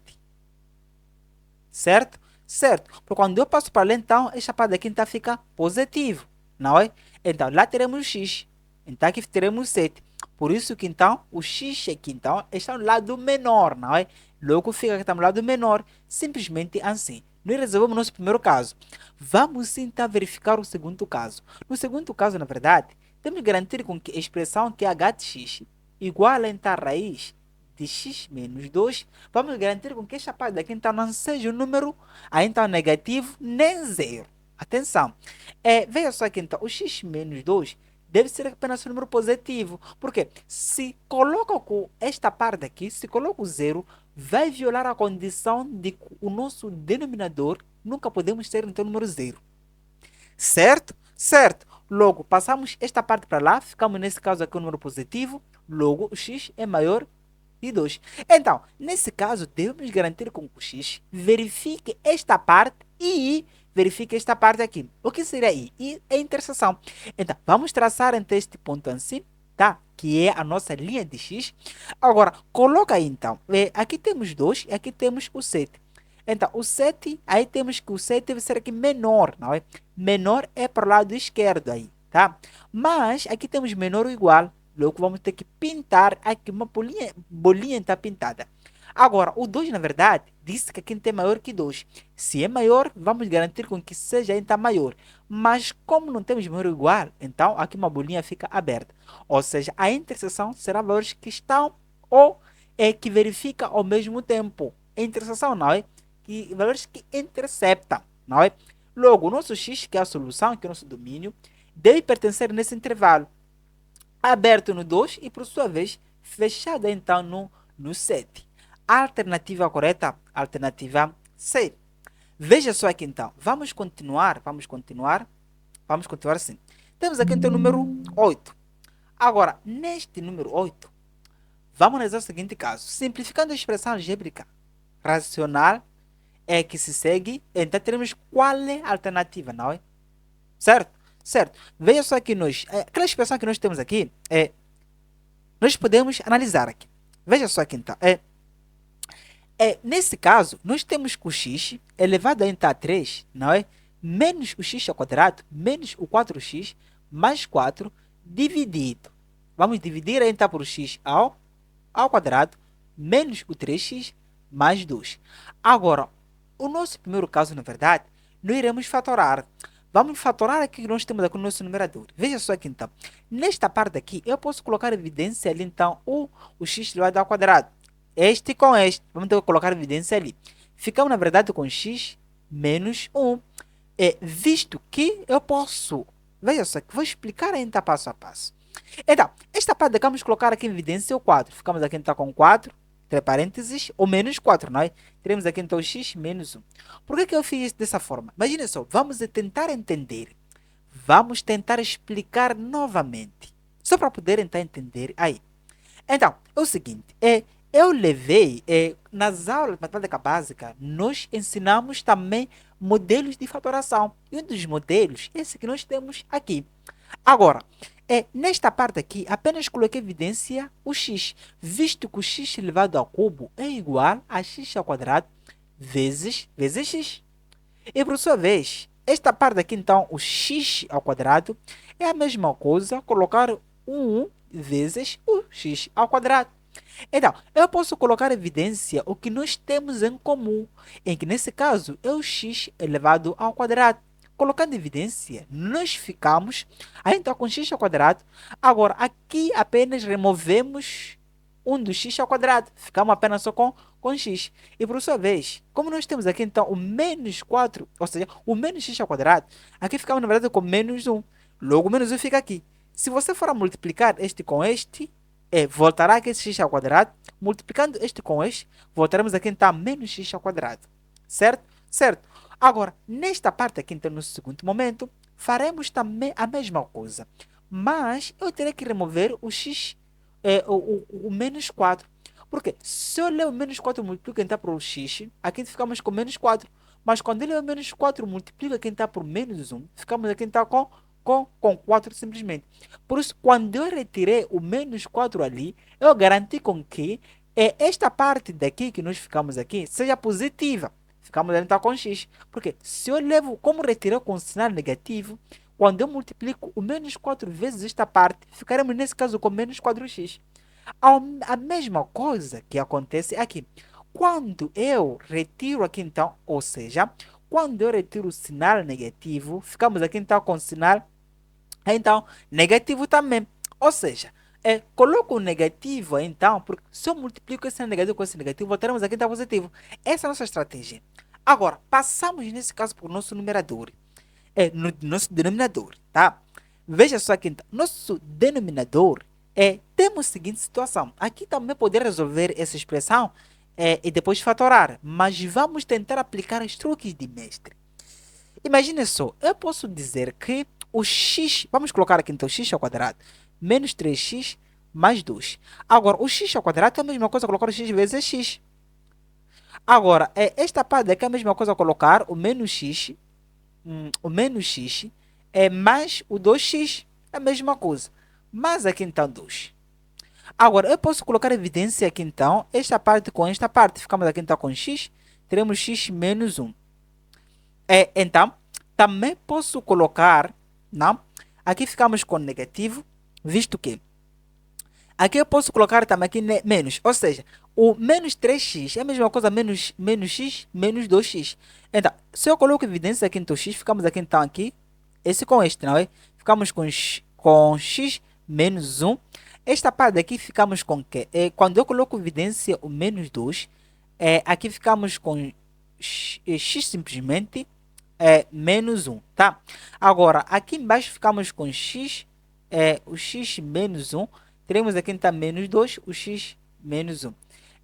Certo? Certo. Porque quando eu passo para lá, então, esta parte aqui então fica positivo, não é? Então, lá teremos x. Então, aqui teremos 7. Por isso que, então, o x aqui, então, está no lado menor, não é? Logo, fica que está no lado menor. Simplesmente assim. Nós resolvemos o nosso primeiro caso. Vamos, então, verificar o segundo caso. No segundo caso, na verdade, temos que garantir com que a expressão que é h de x igual a, então, a raiz de x menos 2, vamos garantir com que esta parte daqui então não seja um número então negativo nem zero. Atenção, veja só aqui então, o x menos 2 deve ser apenas um número positivo, porque se coloco com esta parte aqui, se coloco zero, vai violar a condição de que o nosso denominador nunca podemos ter então número zero. Certo? Certo. Logo, passamos esta parte para lá, ficamos nesse caso aqui um número positivo, logo o x é maior de 2. Então, nesse caso, devemos garantir com que o x verifique esta parte e verifique esta parte aqui. O que seria i? I é a interseção. Então, vamos traçar entre este ponto assim, tá? Que é a nossa linha de x. Agora, coloca aí então. Aqui temos 2 e aqui temos o 7. Então, o 7, aí temos que o 7 deve ser aqui menor, não é? Menor é para o lado esquerdo aí, tá? Mas, aqui temos menor ou igual. Logo, vamos ter que pintar aqui uma bolinha está pintada. Agora, o 2, na verdade, disse que aqui tem maior que 2. Se é maior, vamos garantir com que seja ainda maior. Mas, como não temos maior ou igual, então aqui uma bolinha fica aberta. Ou seja, a interseção será valores que estão ou que verifica ao mesmo tempo. A interseção não é? Que valores que interceptam, não é? Logo, o nosso x, que é a solução, que é o nosso domínio, deve pertencer nesse intervalo aberto no 2 e, por sua vez, fechado então no 7. Alternativa correta, alternativa C. Veja só aqui então, vamos continuar assim. Temos aqui então o número 8. Agora, neste número 8, vamos analisar o seguinte caso. Simplificando a expressão algébrica racional é que se segue, então teremos qual é a alternativa, não é? Certo? Certo. Veja só que aquela expressão que nós temos aqui, nós podemos analisar aqui. Veja só aqui então. Nesse caso, nós temos que o x elevado a 3, não é? Menos o x ao quadrado, menos o 4x, mais 4, dividido. Vamos dividir então por x ao quadrado, menos o 3x, mais 2. Agora, o nosso primeiro caso, na verdade, nós iremos fatorar. Vamos fatorar aqui que nós temos aqui no nosso numerador. Veja só aqui, então. Nesta parte aqui, eu posso colocar evidência ali, então, o x elevado ao quadrado. Este com este. Vamos ter que colocar evidência ali. Ficamos, na verdade, com x menos 1. Visto que eu posso... Veja só, que vou explicar ainda passo a passo. Então, esta parte aqui, vamos colocar aqui em evidência o 4. Ficamos aqui, então, com 4. Entre parênteses, ou menos 4, não é? Teremos aqui então x menos 1. Por que eu fiz isso dessa forma? Imagina só, vamos tentar entender. Vamos tentar explicar novamente. Só para poder então entender aí. Então, é o seguinte, eu levei, nas aulas de matemática básica, nós ensinamos também modelos de fatoração. E um dos modelos, esse que nós temos aqui. Agora, nesta parte aqui, apenas coloquei evidência o x, visto que o x elevado ao cubo é igual a x ao quadrado vezes x. E, por sua vez, esta parte aqui, então, o x ao quadrado é a mesma coisa, colocar 1 vezes o x ao quadrado. Então, eu posso colocar evidência o que nós temos em comum, em que, nesse caso, é o x elevado ao quadrado. Colocando evidência, nós ficamos então com x ao quadrado. Agora, aqui apenas removemos 1 do x ao quadrado. Ficamos apenas só com x. E, por sua vez, como nós temos aqui, então, o menos 4, ou seja, o menos x ao quadrado, aqui ficamos, na verdade, com menos 1. Logo, o menos 1 fica aqui. Se você for a multiplicar este com este, voltará aqui esse x ao quadrado. Multiplicando este com este, voltaremos aqui, então, a menos x ao quadrado. Certo? Certo. Agora, nesta parte aqui, então, no segundo momento, faremos também a mesma coisa. Mas eu terei que remover o x, o menos 4. Porque se eu ler o menos 4 multiplico então por x, aqui ficamos com menos 4. Mas quando eu ler o menos 4 multiplico aqui então por menos 1, ficamos aqui então com com 4 simplesmente. Por isso, quando eu retirei o menos 4 ali, eu garanti com que esta parte daqui que nós ficamos aqui seja positiva. Ficamos ali então com x. Porque se eu levo, como retirei com sinal negativo, quando eu multiplico o menos 4 vezes esta parte, ficaremos nesse caso com menos 4x. A mesma coisa que acontece aqui. Quando eu retiro aqui então, ou seja, quando eu retiro o sinal negativo, ficamos aqui então com o sinal então negativo também. Ou seja, coloco o negativo então, porque se eu multiplico esse negativo com esse negativo, teremos aqui então positivo. Essa é a nossa estratégia. Agora, passamos nesse caso para o nosso numerador. No nosso denominador, tá? Veja só aqui, então, nosso denominador temos a seguinte situação. Aqui também poder resolver essa expressão e depois fatorar, mas vamos tentar aplicar os truques de mestre. Imagine só, eu posso dizer que o x, vamos colocar aqui então x ao quadrado, menos 3x mais 2. Agora, o x ao quadrado é a mesma coisa colocar o x vezes x. Agora, esta parte aqui é a mesma coisa colocar o menos x mais o 2x. É a mesma coisa. Mas aqui então 2. Agora, eu posso colocar evidência aqui então, esta parte com esta parte. Ficamos aqui então com x, teremos x menos 1. Então, também posso colocar, não? Aqui ficamos com negativo, visto que aqui eu posso colocar também aqui menos, ou seja, o menos 3x é a mesma coisa menos x menos 2x. Então, se eu coloco evidência aqui então x, ficamos aqui então aqui, esse com este, não é? Ficamos com x menos 1. Esta parte aqui ficamos com que? Quando eu coloco evidência o menos 2, aqui ficamos com x simplesmente menos 1, tá? Agora, aqui embaixo ficamos com x, o x menos 1. Teremos aqui então menos 2, o x menos 1.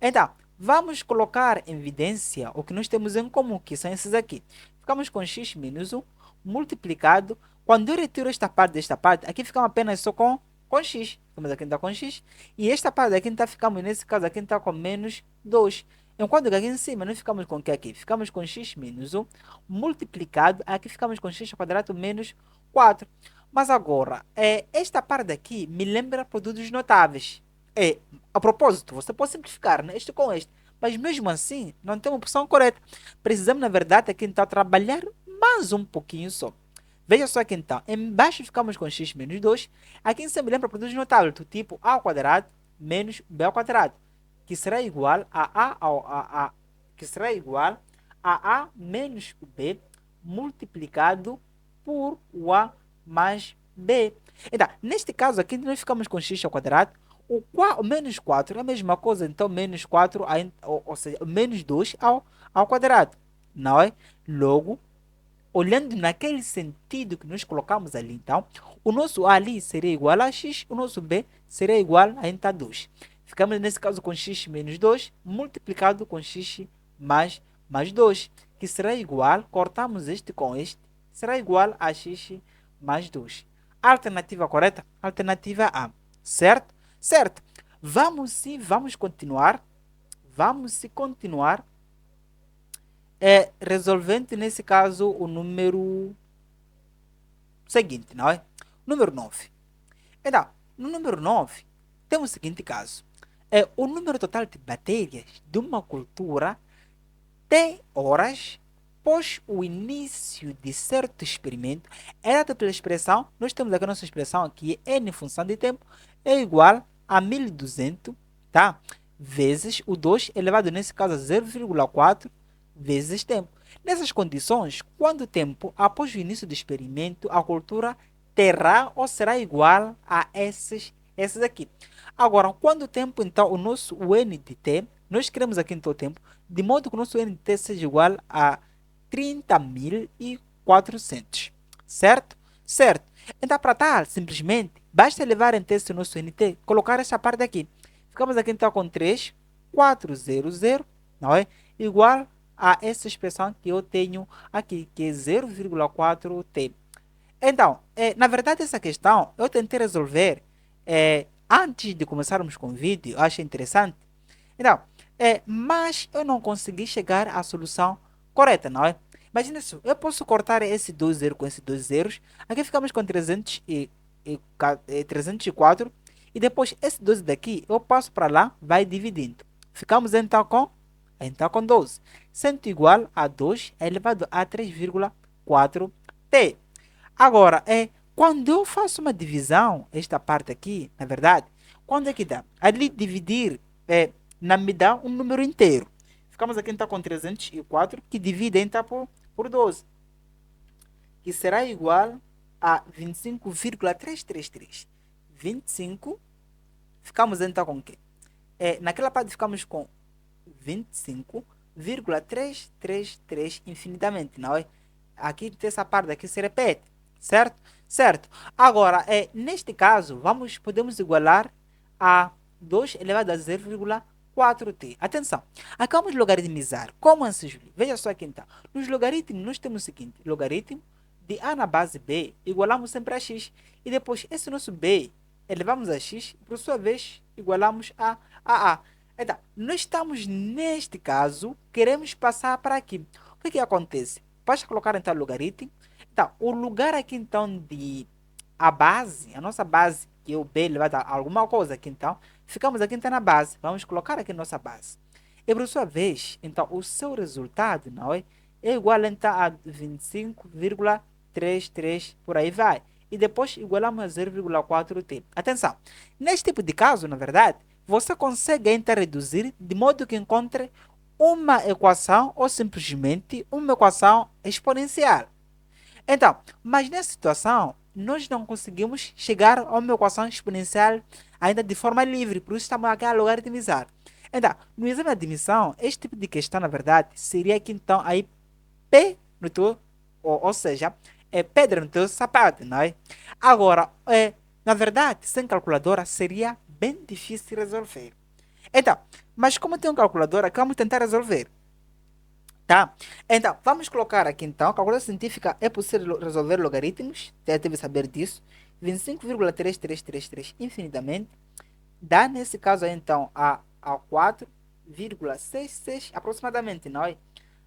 Então, vamos colocar em evidência o que nós temos em comum, que são esses aqui. Ficamos com x menos 1 multiplicado. Quando eu retiro esta parte desta parte, aqui ficamos apenas só com x. Ficamos aqui então com x. E esta parte aqui então ficamos, nesse caso aqui então com menos 2. Enquanto que aqui em cima nós ficamos com o que aqui? Ficamos com x menos 1 multiplicado. Aqui ficamos com x ao quadrado menos 4. Mas agora, esta parte aqui me lembra produtos notáveis. A propósito, você pode simplificar, né? Este com este. Mas mesmo assim, não tem uma opção correta. Precisamos, na verdade, aqui então trabalhar mais um pouquinho só. Veja só aqui então. Embaixo ficamos com x menos 2. Aqui em cima me lembra produtos notáveis do tipo a ao quadrado menos b ao quadrado, que será igual a a menos o b multiplicado por o a mais b. Então, neste caso aqui, nós ficamos com x ao quadrado. O menos 4 é a mesma coisa, então menos 4, ou seja, menos 2 ao quadrado, não é? Logo, olhando naquele sentido que nós colocamos ali, então, o nosso a ali seria igual a x, o nosso b seria igual a então 2. Ficamos nesse caso com x menos 2 multiplicado com x mais 2, que será igual, cortamos este com este, será igual a x mais 2. Alternativa correta? Alternativa A, certo? Certo. Vamos continuar resolvendo nesse caso o número seguinte, não é? Número 9. Então, no número 9, temos o seguinte caso. O número total de bactérias de uma cultura T horas após o início de certo experimento é dado pela expressão, nós temos aqui a nossa expressão aqui, n função de tempo, é igual a 1200, tá? Vezes o 2 elevado, nesse caso, a 0,4 vezes tempo. Nessas condições, quando o tempo após o início do experimento, a cultura terá ou será igual a esses aqui. Agora, quando o tempo, então, o n de t, nós queremos aqui então o tempo, de modo que o nosso n de t seja igual a 30.400, certo? Certo. Então, para tal, simplesmente, basta levar em texto o nosso NT, colocar essa parte aqui. Ficamos aqui então com 3.400, não é? Igual a essa expressão que eu tenho aqui, que é 0,4t. Então, na verdade, essa questão eu tentei resolver antes de começarmos com o vídeo, eu achei interessante. Então, mas eu não consegui chegar à solução correta, não é? Imagina só, eu posso cortar esse 2 zeros com esses dois zeros. Aqui ficamos com 304. E depois esse 12 daqui, eu passo para lá, vai dividindo. Ficamos então com 12. Sendo igual a 2 elevado a 3,4t. Agora, quando eu faço uma divisão, esta parte aqui, na verdade, quando é que dá? Ali dividir, me dá um número inteiro. Ficamos aqui então com 304, que divide então por 12, que será igual a 25,333. 25, ficamos então com o quê? Naquela parte ficamos com 25,333 infinitamente, não é? Aqui essa parte aqui se repete, certo? Certo. Agora, neste caso, podemos igualar a 2 elevado a 0,4t. Atenção, aqui vamos logaritmizar. Como assim, Júlio? Veja só aqui então. Nos logaritmos, nós temos o seguinte: logaritmo de a na base b, igualamos sempre a x. E depois, esse nosso b, elevamos a x, por sua vez, igualamos a a. Então, nós estamos, neste caso, queremos passar para aqui. O que acontece? Basta colocar, então, logaritmo. Então, o lugar aqui, então, de a base, a nossa base, que é o b elevado a alguma coisa aqui, então, ficamos aqui, então, na base. Vamos colocar aqui nossa base. E, por sua vez, então, o seu resultado, não é? É igual, então, a 25,33, por aí vai. E depois, igualamos a 0,4t. Atenção, neste tipo de caso, na verdade, você consegue então reduzir de modo que encontre uma equação ou simplesmente uma equação exponencial. Então, mas nessa situação, nós não conseguimos chegar a uma equação exponencial ainda de forma livre, por isso estamos aqui a logaritmizar. Então, no exame de admissão, este tipo de questão, na verdade, seria aqui então aí P no teu, ou seja, pedra no teu sapato, não é? Agora, na verdade, sem calculadora seria bem difícil resolver. Então, mas como tem uma calculadora, vamos tentar resolver. Tá? Então, vamos colocar aqui então, calculadora científica é possível resolver logaritmos, já deve saber disso. 25,3333 infinitamente, dá nesse caso aí então a 4,66 aproximadamente, não é?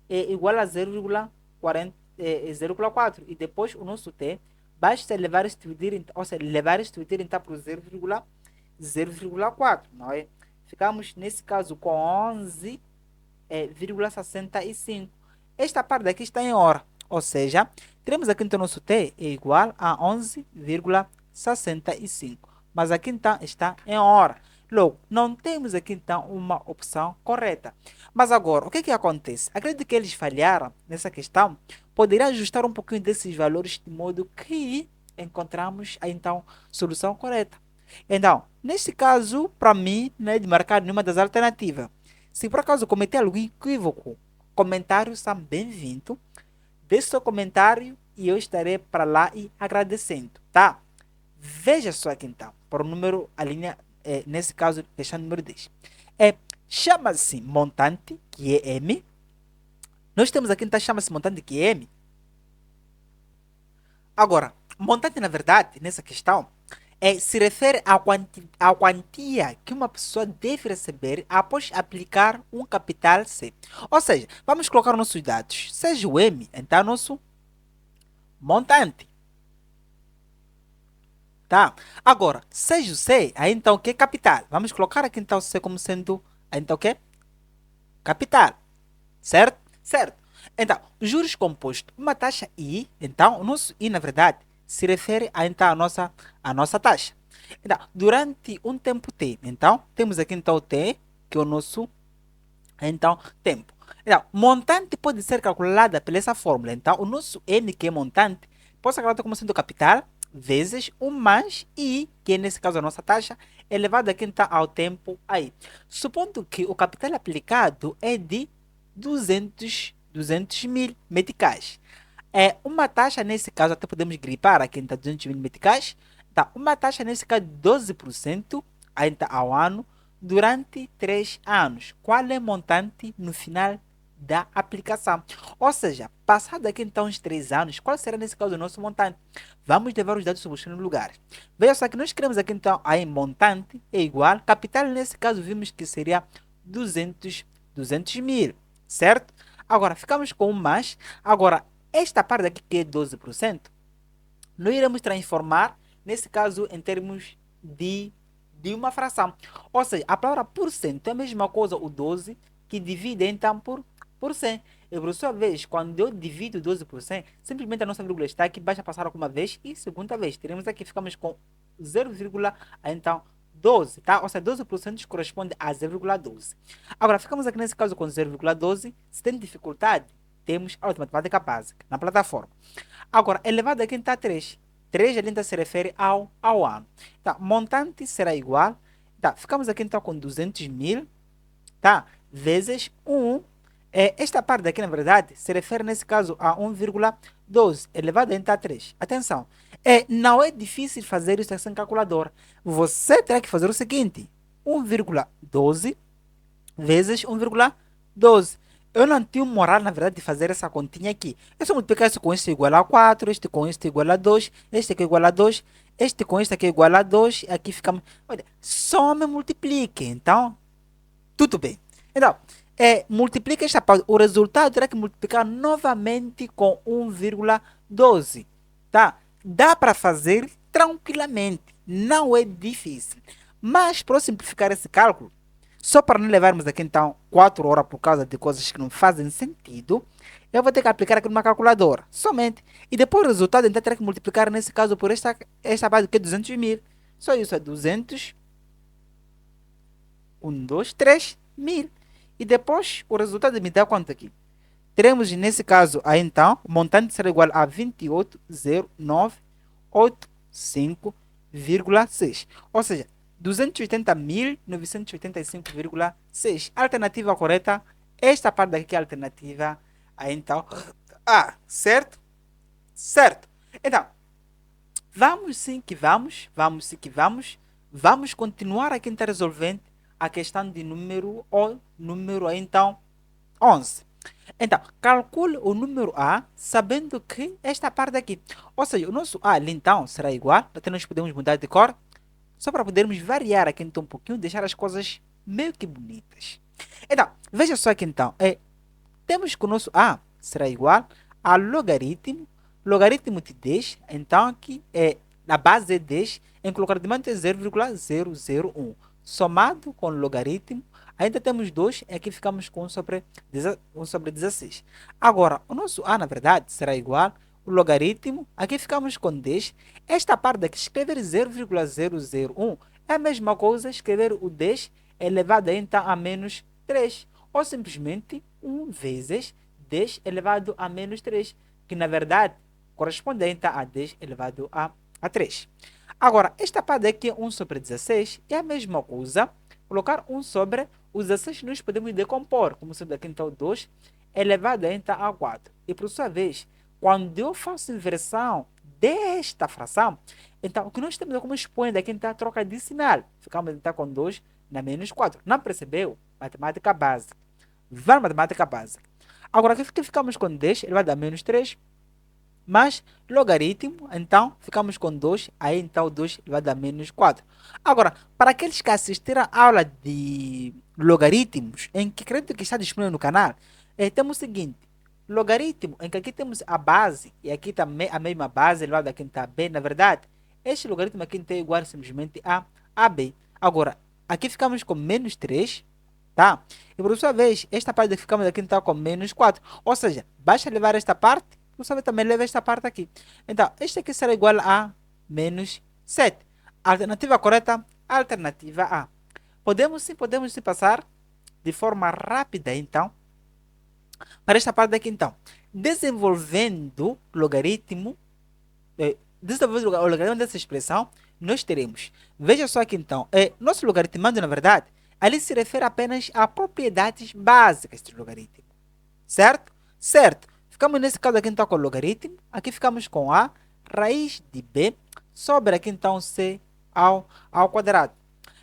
É igual a 0,4. E depois o nosso t, basta levar este dividir, ou seja, levar este dividir então para o 0,4, não é? Ficamos nesse caso com 11,65. Esta parte daqui está em hora, ou seja, teremos aqui então nosso t é igual a 11,65. Mas aqui então está em hora. Logo, não temos aqui então uma opção correta. Mas agora, o que acontece? Acredito que eles falharam nessa questão. Poderia ajustar um pouquinho desses valores de modo que encontramos a então solução correta. Então, neste caso, para mim, não é de marcar nenhuma das alternativas. Se por acaso cometer algum equívoco, comentários são bem-vindos. Deixe seu comentário e eu estarei para lá e agradecendo, tá? Veja só aqui então, para o número, a linha, nesse caso, deixar o número 10. Chama-se montante, que é M. Nós temos aqui então, chama-se montante, que é M. Agora, montante, na verdade, nessa questão, se refere à quantia que uma pessoa deve receber após aplicar um capital C. Ou seja, vamos colocar nossos dados. Seja o M, então nosso montante. Tá? Agora, seja o C, aí então o que é capital? Vamos colocar aqui então o C como sendo, então o que? Capital. Certo? Certo. Então, juros compostos, uma taxa I, então o nosso I, na verdade, se refere a, então, a nossa taxa. Então, durante um tempo T, então, temos aqui então o T, que é o nosso, então, tempo. Então, montante pode ser calculada pela essa fórmula. Então, o nosso N, que é montante, pode ser calculado como sendo capital, vezes 1 mais I, que é nesse caso a nossa taxa, elevado aqui então ao tempo aí. Supondo que o capital aplicado é de 200 mil meticais. Uma taxa, nesse caso, até podemos gripar aqui, então, 200 mil meticais. Tá, uma taxa, nesse caso, 12% ainda ao ano, durante 3 anos. Qual é o montante no final da aplicação? Ou seja, passado aqui, então, os 3 anos, qual será, nesse caso, o nosso montante? Vamos levar os dados sobre os lugares. Veja só que nós queremos aqui, então, aí, montante é igual, capital, nesse caso, vimos que seria 200 mil, certo? Agora, ficamos com 1 mais. Agora, esta parte aqui que é 12%, nós iremos transformar, nesse caso, em termos de uma fração. Ou seja, a palavra por cento é a mesma coisa, o 12, que divide então por 100. E por sua vez, quando eu divido 12 por 100, simplesmente a nossa vírgula está aqui, basta passar alguma vez e segunda vez. Teremos aqui, ficamos com 0, então 12, tá? Ou seja, 12% corresponde a 0,12. Agora, ficamos aqui nesse caso com 0,12. Se tem dificuldade, temos a matemática básica na plataforma. Agora, elevado aqui está 3. 3 ali se refere ao ano. Tá, montante será igual. Tá, ficamos aqui então com 200 mil, tá? Vezes 1. Esta parte aqui, na verdade, se refere nesse caso a 1,12 elevado a 3. Atenção, não é difícil fazer isso sem calculadora. Você terá que fazer o seguinte: 1,12 vezes 1,12. Eu não tenho moral, na verdade, de fazer essa continha aqui. Eu só multiplicar isso com este igual a 4, este com este igual a 2, este aqui igual a 2, este com este aqui igual a 2, aqui fica... Olha, só me multiplique, então, tudo bem. Então, multiplica esta parte, o resultado terá que multiplicar novamente com 1,12, tá? Dá para fazer tranquilamente, não é difícil. Mas, para simplificar esse cálculo, só para não levarmos aqui então 4 horas por causa de coisas que não fazem sentido, eu vou ter que aplicar aqui numa calculadora, somente. E depois o resultado então terá que multiplicar nesse caso por esta base que é 200 mil. Só isso é 200, 1, 2, 3 mil. E depois o resultado me dá quanto aqui? Teremos nesse caso aí então, o montante será igual a 28.0985,6. Ou seja, 280.985,6. Alternativa correta, esta parte daqui é a alternativa aí então A, certo? Certo. Então, vamos sim que vamos, vamos continuar aqui então resolvendo a questão de número aí então 11. Então, calcule o número A, sabendo que esta parte aqui, ou seja, o nosso A ali então será igual, até nós podemos mudar de cor, só para podermos variar aqui então um pouquinho, deixar as coisas meio que bonitas. Então, veja só aqui então, temos que o nosso A será igual a logaritmo de 10, então aqui a base é 10, em que o logaritmo é 0,001, somado com o logaritmo, ainda temos 2, e aqui ficamos com 1 sobre 16. Agora, o nosso A, na verdade, será igual o logaritmo, aqui ficamos com 10. Esta parte aqui, escrever 0,001, é a mesma coisa escrever o 10 elevado então a menos 3. Ou simplesmente 1 vezes 10 elevado a menos 3, que na verdade corresponde então a 10 elevado a 3. Agora, esta parte aqui, 1 sobre 16, é a mesma coisa. Colocar 1 sobre os 16 nós podemos decompor, como sendo aqui então 2 elevado então a 4. E por sua vez, quando eu faço inversão desta fração, então o que nós temos é como expõe daqui então a troca de sinal. Ficamos então com 2 na menos 4. Não percebeu? Matemática básica. Vamos matemática básica. Agora aqui ficamos com 10 elevado a menos 3, mais logaritmo, então ficamos com 2, aí então 2 elevado a menos 4. Agora, para aqueles que assistiram a aula de logaritmos, em que creio que está disponível no canal, temos o seguinte: logaritmo, em que aqui temos a base, e aqui também a mesma base, elevado aqui está b, na verdade, este logaritmo aqui está igual simplesmente a b. Agora, aqui ficamos com menos 3, tá? E por sua vez, esta parte que ficamos aqui está com menos 4. Ou seja, basta levar esta parte, você também leva esta parte aqui. Então, este aqui será igual a menos 7. Alternativa correta, alternativa A. Podemos sim passar de forma rápida, então, para esta parte aqui, então. Desenvolvendo o logaritmo dessa expressão, nós teremos. Veja só aqui, então. Nosso logaritmando, na verdade, ali se refere apenas a propriedades básicas do logaritmo. Certo? Certo. Ficamos nesse caso aqui então com o logaritmo. Aqui ficamos com a raiz de b sobre aqui então c ao quadrado.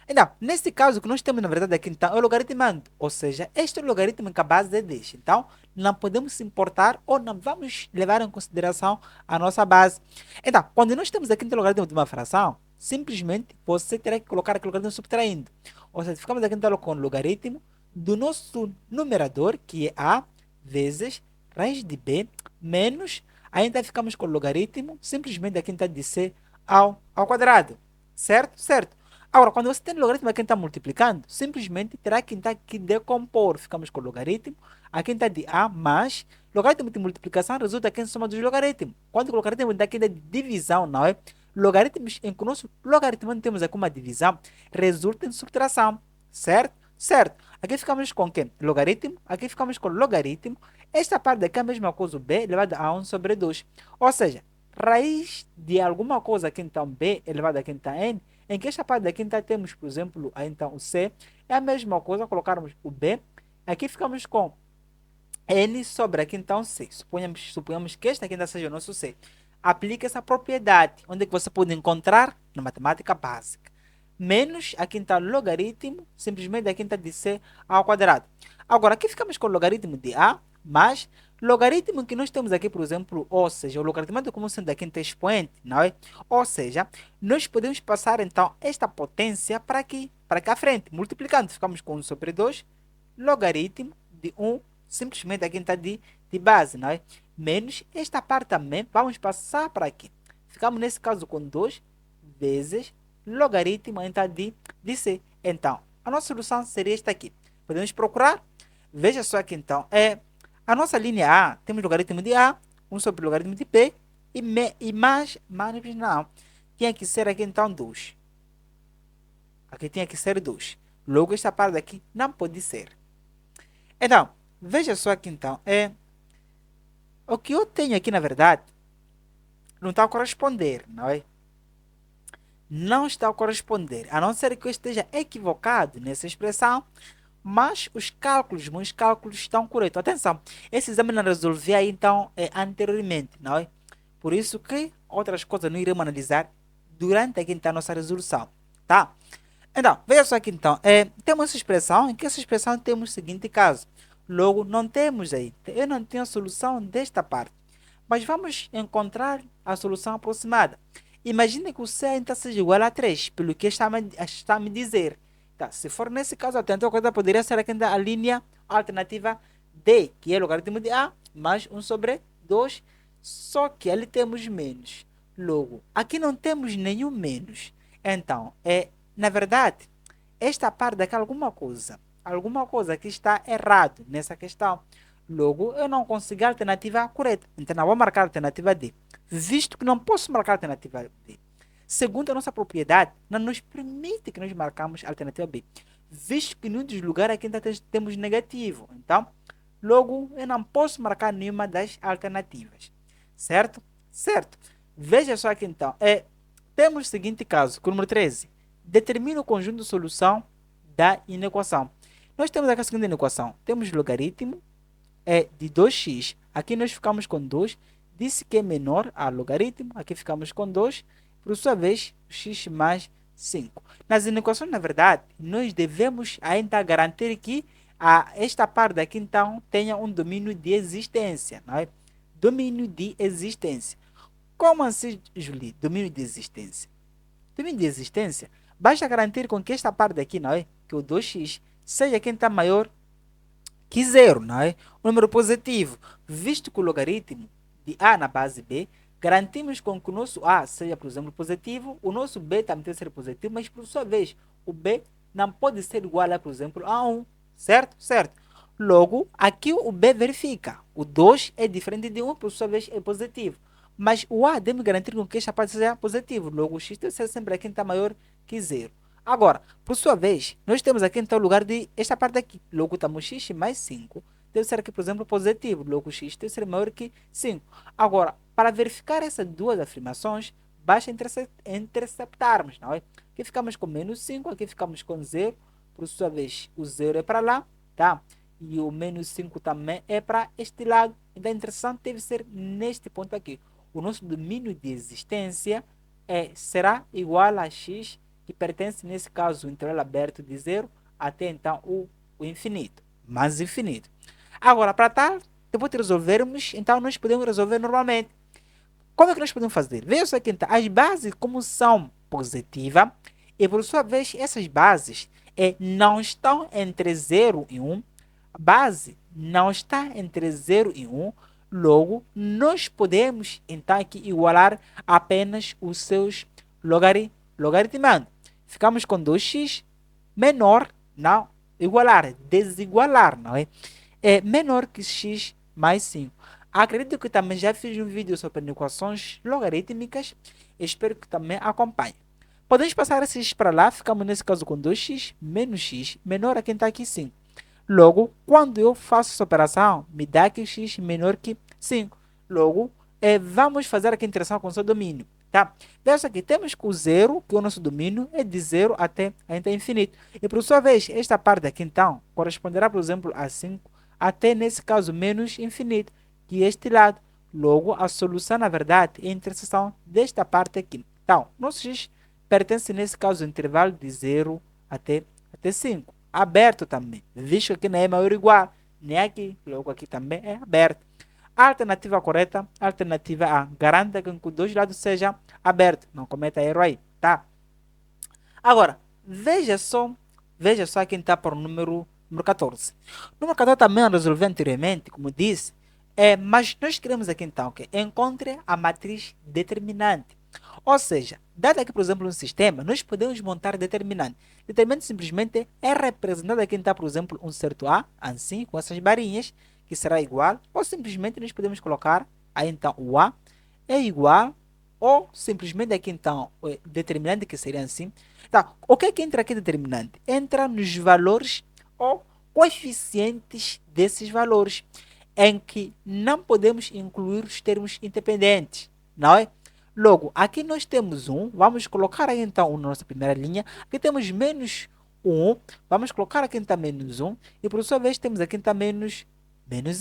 Então, nesse caso que nós temos na verdade aqui então é o logaritmando. Ou seja, este é o logaritmo que a base é 10. Então, não podemos importar ou não vamos levar em consideração a nossa base. Então, quando nós temos aqui então o logaritmo de uma fração, simplesmente você terá que colocar aquele logaritmo subtraindo. Ou seja, ficamos aqui então com o logaritmo do nosso numerador, que é a vezes raiz de b menos, ainda ficamos com o logaritmo, simplesmente aqui está de c ao quadrado. Certo? Certo. Agora, quando você tem logaritmo aqui está multiplicando, simplesmente terá que estar aqui decompor. Ficamos com o logaritmo, aqui está de a mais, logaritmo de multiplicação resulta aqui em soma dos logaritmos. Quando o logaritmo daqui é de divisão, não é? Logaritmos, em que o nosso logaritmo temos aqui uma divisão, resulta em subtração. Certo? Certo. Aqui ficamos com o quê? Logaritmo. Aqui ficamos com logaritmo. Esta parte daqui é a mesma coisa, o b elevado a 1 sobre 2. Ou seja, raiz de alguma coisa aqui então b elevado aqui então n, em que esta parte daqui então temos, por exemplo, então o c, é a mesma coisa, colocarmos o b, aqui ficamos com n sobre aqui então c. Suponhamos que este aqui ainda seja o nosso c. Aplica essa propriedade, onde é que você pode encontrar na matemática básica. Menos aqui está logaritmo, simplesmente aqui está de c ao quadrado. Agora, aqui ficamos com o logaritmo de a, mais logaritmo que nós temos aqui, por exemplo, ou seja, o logaritmo é como sendo aqui em expoente, não é? Ou seja, nós podemos passar, então, esta potência para aqui à frente. Multiplicando, ficamos com 1 sobre 2, logaritmo de 1, simplesmente aqui está de base, não é? Menos esta parte também, vamos passar para aqui. Ficamos, nesse caso, com 2 vezes logaritmo então de c. Então, a nossa solução seria esta aqui. Podemos procurar. Veja só aqui, então, a nossa linha A, temos logaritmo de A, 1 sobre logaritmo de B, e mais não. Tinha que ser aqui, então, 2. Aqui tinha que ser 2. Logo, esta parte aqui não pode ser. Então, veja só aqui, então, o que eu tenho aqui, na verdade, não está a corresponder, não é? Não está a corresponder, a não ser que eu esteja equivocado nessa expressão, mas os meus cálculos estão corretos. Atenção, esse exame não resolvi aí, então, anteriormente, não é? Por isso que outras coisas não iremos analisar durante aqui, então, a nossa resolução, tá? Então, veja só aqui, então, temos essa expressão, em que essa expressão temos o seguinte caso. Logo, não temos aí, eu não tenho a solução desta parte, mas vamos encontrar a solução aproximada. Imagine que o C então seja igual a 3, pelo que está a me dizer. Tá, se for nesse caso, a coisa poderia ser aqui a linha alternativa D, que é o logaritmo de A, mais 1 sobre 2, só que ali temos menos. Logo, aqui não temos nenhum menos. Então, na verdade, esta parte daqui é alguma coisa que está errado nessa questão. Logo, eu não consegui a alternativa correta. Então, eu vou marcar a alternativa D. Visto que não posso marcar a alternativa B. Segundo a nossa propriedade, não nos permite que nós marcamos a alternativa B. Visto que em um dos lugares aqui ainda temos negativo. Então, logo, eu não posso marcar nenhuma das alternativas. Certo? Certo. Veja só aqui então. Temos o seguinte caso, com o número 13. Determina o conjunto de solução da inequação. Nós temos aqui a segunda inequação. Temos logaritmo de 2x. Aqui nós ficamos com 2. Disse que é menor a logaritmo. Aqui ficamos com 2. Por sua vez, x mais 5. Nas inequações, na verdade, nós devemos ainda garantir que esta parte aqui, então, tenha um domínio de existência. Não é? Domínio de existência. Como assim, Julie? Domínio de existência. Domínio de existência, basta garantir com que esta parte aqui, não é? Que o 2x seja quem está maior que 0, não é? Um número positivo. Visto que o logaritmo de A na base B, garantimos com que o nosso A seja, por exemplo, positivo, o nosso B também tem que ser positivo, mas por sua vez, o B não pode ser igual a, por exemplo, a 1, certo? Certo. Logo, aqui o B verifica. O 2 é diferente de 1, por sua vez, é positivo. Mas o A deve garantir com que esta parte seja positivo. Logo, o x deve ser sempre aqui está maior que 0. Agora, por sua vez, nós temos aqui então o lugar de esta parte aqui. Logo, estamos x mais 5. Deve ser aqui, por exemplo, positivo. Logo, x deve ser maior que 5. Agora, para verificar essas duas afirmações, basta interceptarmos, não é? Aqui ficamos com menos 5, aqui ficamos com 0. Por sua vez, o 0 é para lá, tá? E o menos 5 também é para este lado. Então, interessante deve ser neste ponto aqui. O nosso domínio de existência será igual a x, que pertence, nesse caso, o intervalo aberto de 0 até, então, o infinito. Mais infinito. Agora, para tal, depois de resolvermos, então, nós podemos resolver normalmente. Como é que nós podemos fazer? Veja só aqui, então, as bases, como são positivas, e, por sua vez, essas bases não estão entre 0 e 1, a base não está entre 0 e 1, logo, nós podemos, então, aqui igualar apenas os seus logaritmando. Ficamos com 2x menor, não, igualar, desigualar, não é? É menor que x mais 5. Acredito que também já fiz um vídeo sobre equações logarítmicas. Espero que também acompanhe. Podemos passar esses para lá. Ficamos nesse caso com 2x menos x menor a quem está aqui 5. Logo, quando eu faço essa operação, me dá que x menor que 5. Logo, vamos fazer aqui a interação com o seu domínio. Tá? Veja que temos que o zero, que o nosso domínio é de 0 até infinito. E por sua vez, esta parte aqui então, corresponderá, por exemplo, a 5 até, nesse caso, menos infinito, que é este lado. Logo, a solução, na verdade, é a interseção desta parte aqui. Então, nosso x pertence, nesse caso, ao intervalo de 0 até 5. Aberto também, visto que aqui não é maior ou igual, nem aqui, logo aqui também é aberto. A alternativa correta, a alternativa A, garanta que os dois lados sejam abertos, não cometa erro aí, tá? Agora, veja só quem está por número 14. Número 14 também eu resolvi anteriormente, como disse, mas nós queremos aqui então que encontre a matriz determinante. Ou seja, dado aqui, por exemplo, um sistema, nós podemos montar determinante. Determinante simplesmente é representado aqui então, por exemplo, um certo A, assim, com essas barrinhas, que será igual, ou simplesmente nós podemos colocar aí então o A é igual, ou simplesmente aqui então o determinante, que seria assim. Tá, o que é que entra aqui determinante? Entra nos valores ou coeficientes desses valores, em que não podemos incluir os termos independentes, não é? Logo, aqui nós temos 1, vamos colocar aí então na nossa primeira linha, aqui temos menos 1, vamos colocar aqui então menos 1, e por sua vez temos aqui então menos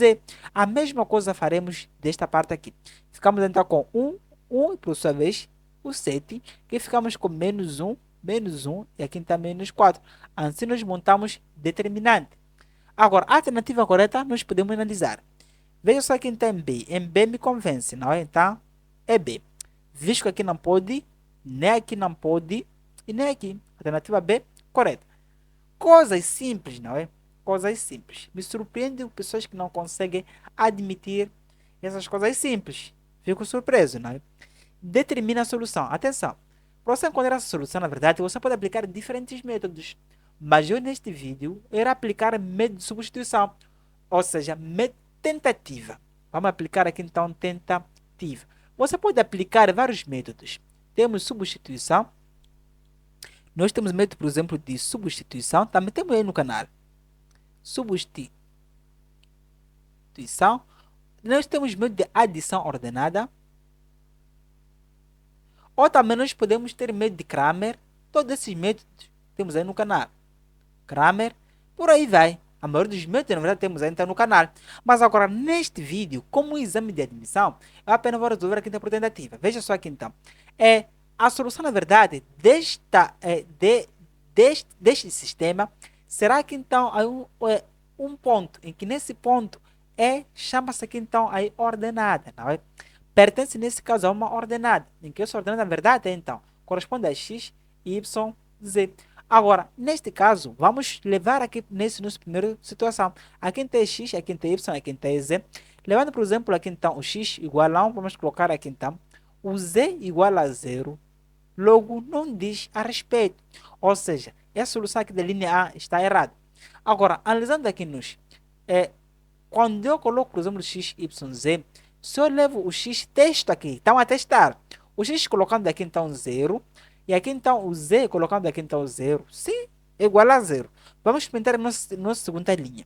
e. A mesma coisa faremos desta parte aqui. Ficamos então com 1, e por sua vez o 7, que ficamos com menos 1, e aqui está menos 4. Assim nós montamos determinante. Agora, a alternativa correta nós podemos analisar. Veja só quem está em B. Em B me convence, não é? Então, é B. Visto que aqui não pode, nem aqui não pode, e nem aqui. Alternativa B, correta. Coisas simples, não é? Coisas simples. Me surpreende pessoas que não conseguem admitir essas coisas simples. Fico surpreso, não é? Determina a solução. Atenção. Para você encontrar essa solução, na verdade, você pode aplicar diferentes métodos. Mas eu, neste vídeo, irei aplicar método de substituição. Ou seja, tentativa. Vamos aplicar aqui, então, tentativa. Você pode aplicar vários métodos. Temos substituição. Nós temos método, por exemplo, de substituição. Também temos aí no canal. Substituição. Nós temos método de adição ordenada. Ou também nós podemos ter método de Cramer. Todos esses métodos temos aí no canal. Cramer, por aí vai. A maioria dos métodos, na verdade, temos aí então no canal. Mas agora, neste vídeo, como exame de admissão, eu apenas vou resolver aqui então por tentativa. Veja só aqui então. A solução, na verdade, deste sistema, será que então há um ponto, em que nesse ponto chama-se aqui então aí ordenada, não é? Pertence nesse caso a uma ordenada, em que essa ordenada, na verdade, então, corresponde a x, y, z. Agora, neste caso, vamos levar aqui nossa primeira situação. Aqui tem x, aqui tem y, aqui tem z. Levando, por exemplo, aqui então o x igual a 1, vamos colocar aqui então o z igual a 0. Logo, não diz a respeito. Ou seja, essa solução aqui da linha A está errada. Agora, analisando aqui quando eu coloco, por exemplo, x, y, z, se eu levo o x texto aqui, então a testar, o x colocando aqui então 0, e aqui então o z colocando aqui então 0, sim, é igual a 0. Vamos experimentar a nossa segunda linha.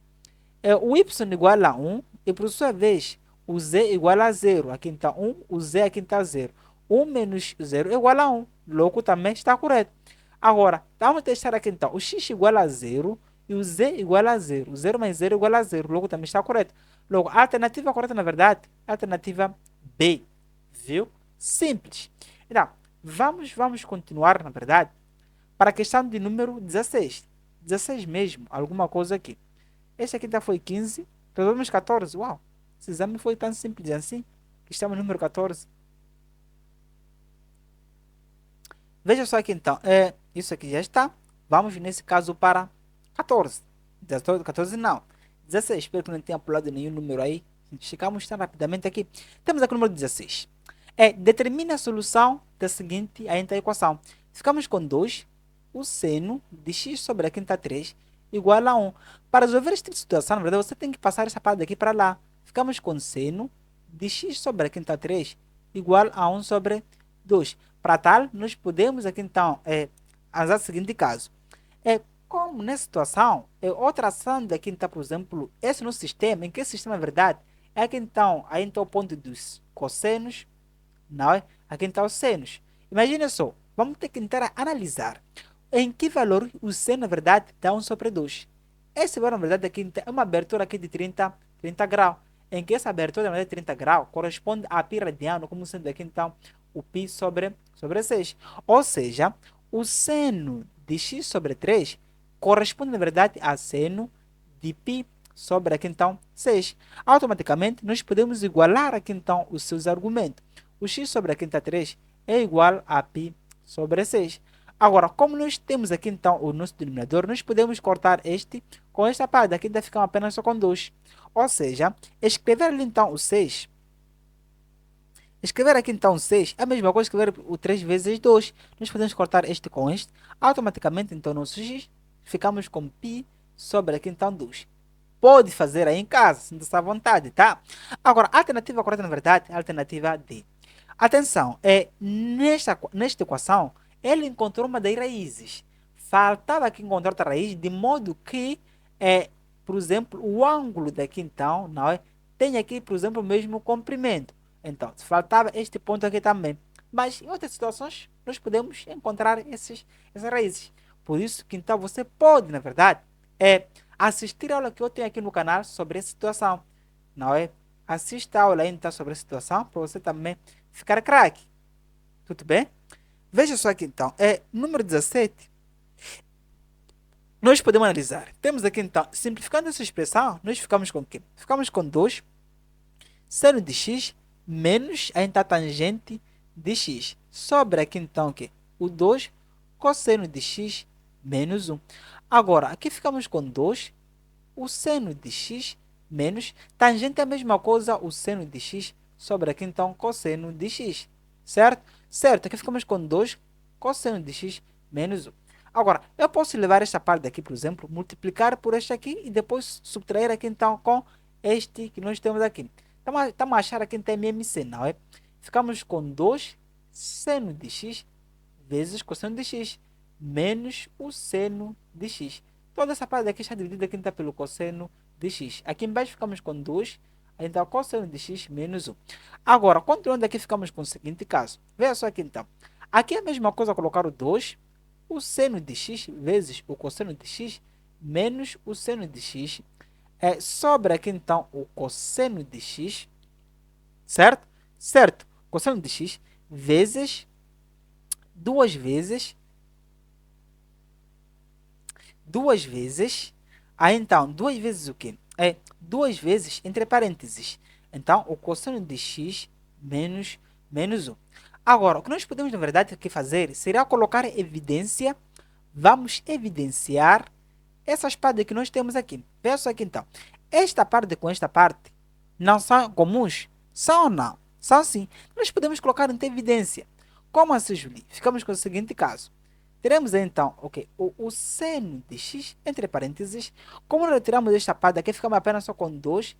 O y igual a 1, e por sua vez, o z igual a 0. Aqui está 1, o z aqui está 0. 1 menos 0 é igual a 1. Logo também está correto. Agora, vamos testar aqui então. O x igual a 0 e o z igual a 0. 0 mais 0 igual a 0. Logo também está correto. Logo, a alternativa correta, na verdade, é a alternativa B. Viu? Simples. Então, vamos continuar, na verdade, para a questão de número 16. 16 mesmo, alguma coisa aqui. Este aqui já foi 15. Resolvemos 14. Uau! Esse exame foi tão simples assim. Estamos no número 14. Veja só aqui então. Isso aqui já está. Vamos nesse caso para 14. 14 não. 16. Espero que não tenha pulado nenhum número aí. Chegamos tão rapidamente aqui. Temos aqui o número 16. Determina a solução da seguinte equação. Ficamos com 2. O seno de x sobre a quinta 3 igual a 1. Para resolver esta situação, na verdade, você tem que passar essa parte daqui para lá. Ficamos com seno de x sobre a quinta 3 igual a 1 sobre 2. Para tal, nós podemos aqui então usar o seguinte caso. Como nessa situação, outra ação daqui então, por exemplo, esse no sistema, em que sistema é verdade? É aqui então, aí então o ponto dos cossenos, não é? Aqui então os senos. Imagina só, vamos ter que tentar analisar em que valor o seno, na verdade, dá 1 sobre 2. Esse valor, na verdade, aqui é uma abertura aqui de 30 graus, em que essa abertura, na verdade, de 30 graus, corresponde a π radiano, como sendo aqui, então, o π sobre 6. Ou seja, o seno de x sobre 3 corresponde, na verdade, a seno de π sobre aqui, então, 6. Automaticamente, nós podemos igualar aqui, então, os seus argumentos. O x sobre a quinta 3 é igual a π sobre 6. Agora, como nós temos aqui então o nosso denominador, nós podemos cortar este com esta parte. Aqui ainda fica apenas só com 2. Ou seja, escrever ali então o 6. Escrever aqui então o 6 é a mesma coisa que escrever o 3 vezes 2. Nós podemos cortar este com este. Automaticamente, então, nosso x ficamos com π sobre aqui então 2. Pode fazer aí em casa, sinta-se à vontade, tá? Agora, a alternativa correta, na verdade, é a alternativa D. Atenção, nesta equação, ele encontrou uma das raízes. Faltava aqui encontrar outra raiz, de modo que, por exemplo, o ângulo daqui, então, não é? Tem aqui, por exemplo, o mesmo comprimento. Então, faltava este ponto aqui também. Mas, em outras situações, nós podemos encontrar essas raízes. Por isso que, então, você pode, na verdade, assistir a aula que eu tenho aqui no canal sobre essa situação. Não é? Assista a aula aí, então, sobre a situação, para você também ficar craque. Tudo bem? Veja só aqui, então. Número 17. Nós podemos analisar. Temos aqui, então, simplificando essa expressão, nós ficamos com o quê? Ficamos com 2 seno de x menos a tangente de x. Sobre aqui, então, o quê? O 2 cosseno de x menos 1. Agora, aqui ficamos com 2 o seno de x menos tangente é a mesma coisa, o seno de x sobre aqui, então, cosseno de x. Certo? Certo. Aqui ficamos com 2 cosseno de x menos 1. Agora, eu posso levar esta parte daqui, por exemplo, multiplicar por este aqui e depois subtrair aqui, então, com este que nós temos aqui. Estamos a achar aqui, então, MMC, não é? Ficamos com 2 seno de x vezes cosseno de x menos o seno de x. Toda essa parte aqui está dividida aqui, então, pelo cosseno de x. Aqui embaixo ficamos com 2, então, cosseno de x menos 1. Agora, continuando aqui, ficamos com o seguinte caso. Veja só aqui, então. Aqui é a mesma coisa colocar o 2, o seno de x vezes o cosseno de x menos o seno de x. Sobre aqui, então, o cosseno de x, certo? Certo. Cosseno de x vezes 2 vezes aí então 2 vezes o quê? 2 vezes entre parênteses, então o cosseno de x menos 1. Agora, o que nós podemos, na verdade, aqui fazer seria colocar em evidência, vamos evidenciar essas partes que nós temos aqui. Veja só aqui, então, esta parte com esta parte não são comuns? São ou não? São sim. Nós podemos colocar em evidência. Como assim, Julie? Ficamos com o seguinte caso. Teremos então o seno de x, entre parênteses. Como retiramos esta parte aqui, ficamos apenas só com 2,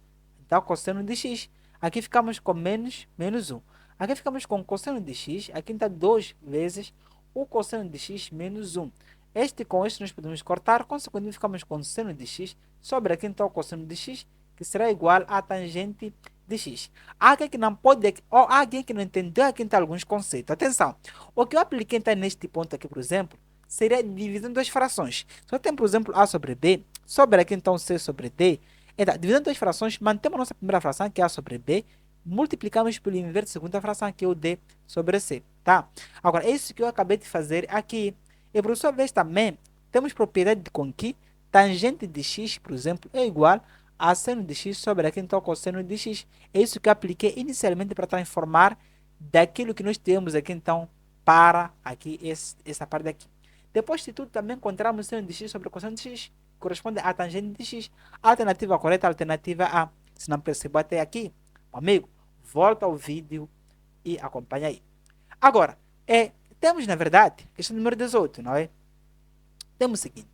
então cosseno de x. Aqui ficamos com menos 1. Aqui ficamos com cosseno de x, aqui está 2 vezes o cosseno de x menos 1. Este com este nós podemos cortar, consequentemente ficamos com seno de x sobre aqui então o cosseno de x, que será igual a tangente de x. Há alguém que não pode, ou há alguém que não entendeu aqui então alguns conceitos. Atenção, o que eu apliquei então neste ponto aqui, por exemplo, seria divisão em duas frações. Se eu tenho, por exemplo, a sobre b, sobre aqui então c sobre d, então, divisão em duas frações, mantemos a nossa primeira fração, que é a sobre b, multiplicamos pelo inverso da segunda fração, que é o d sobre c, tá? Agora, é isso que eu acabei de fazer aqui. E por sua vez também, temos propriedade de com que tangente de x, por exemplo, é igual a seno de x sobre aqui, então, cosseno de x. É isso que eu apliquei inicialmente para transformar daquilo que nós temos aqui, então, para aqui, essa parte aqui. Depois de tudo, também encontramos seno de x sobre cosseno de x. corresponde à tangente de x. Alternativa correta, alternativa A. Se não percebeu até aqui, amigo, volta ao vídeo e acompanha aí. Agora, temos, na verdade, questão número 18, não é? Temos o seguinte.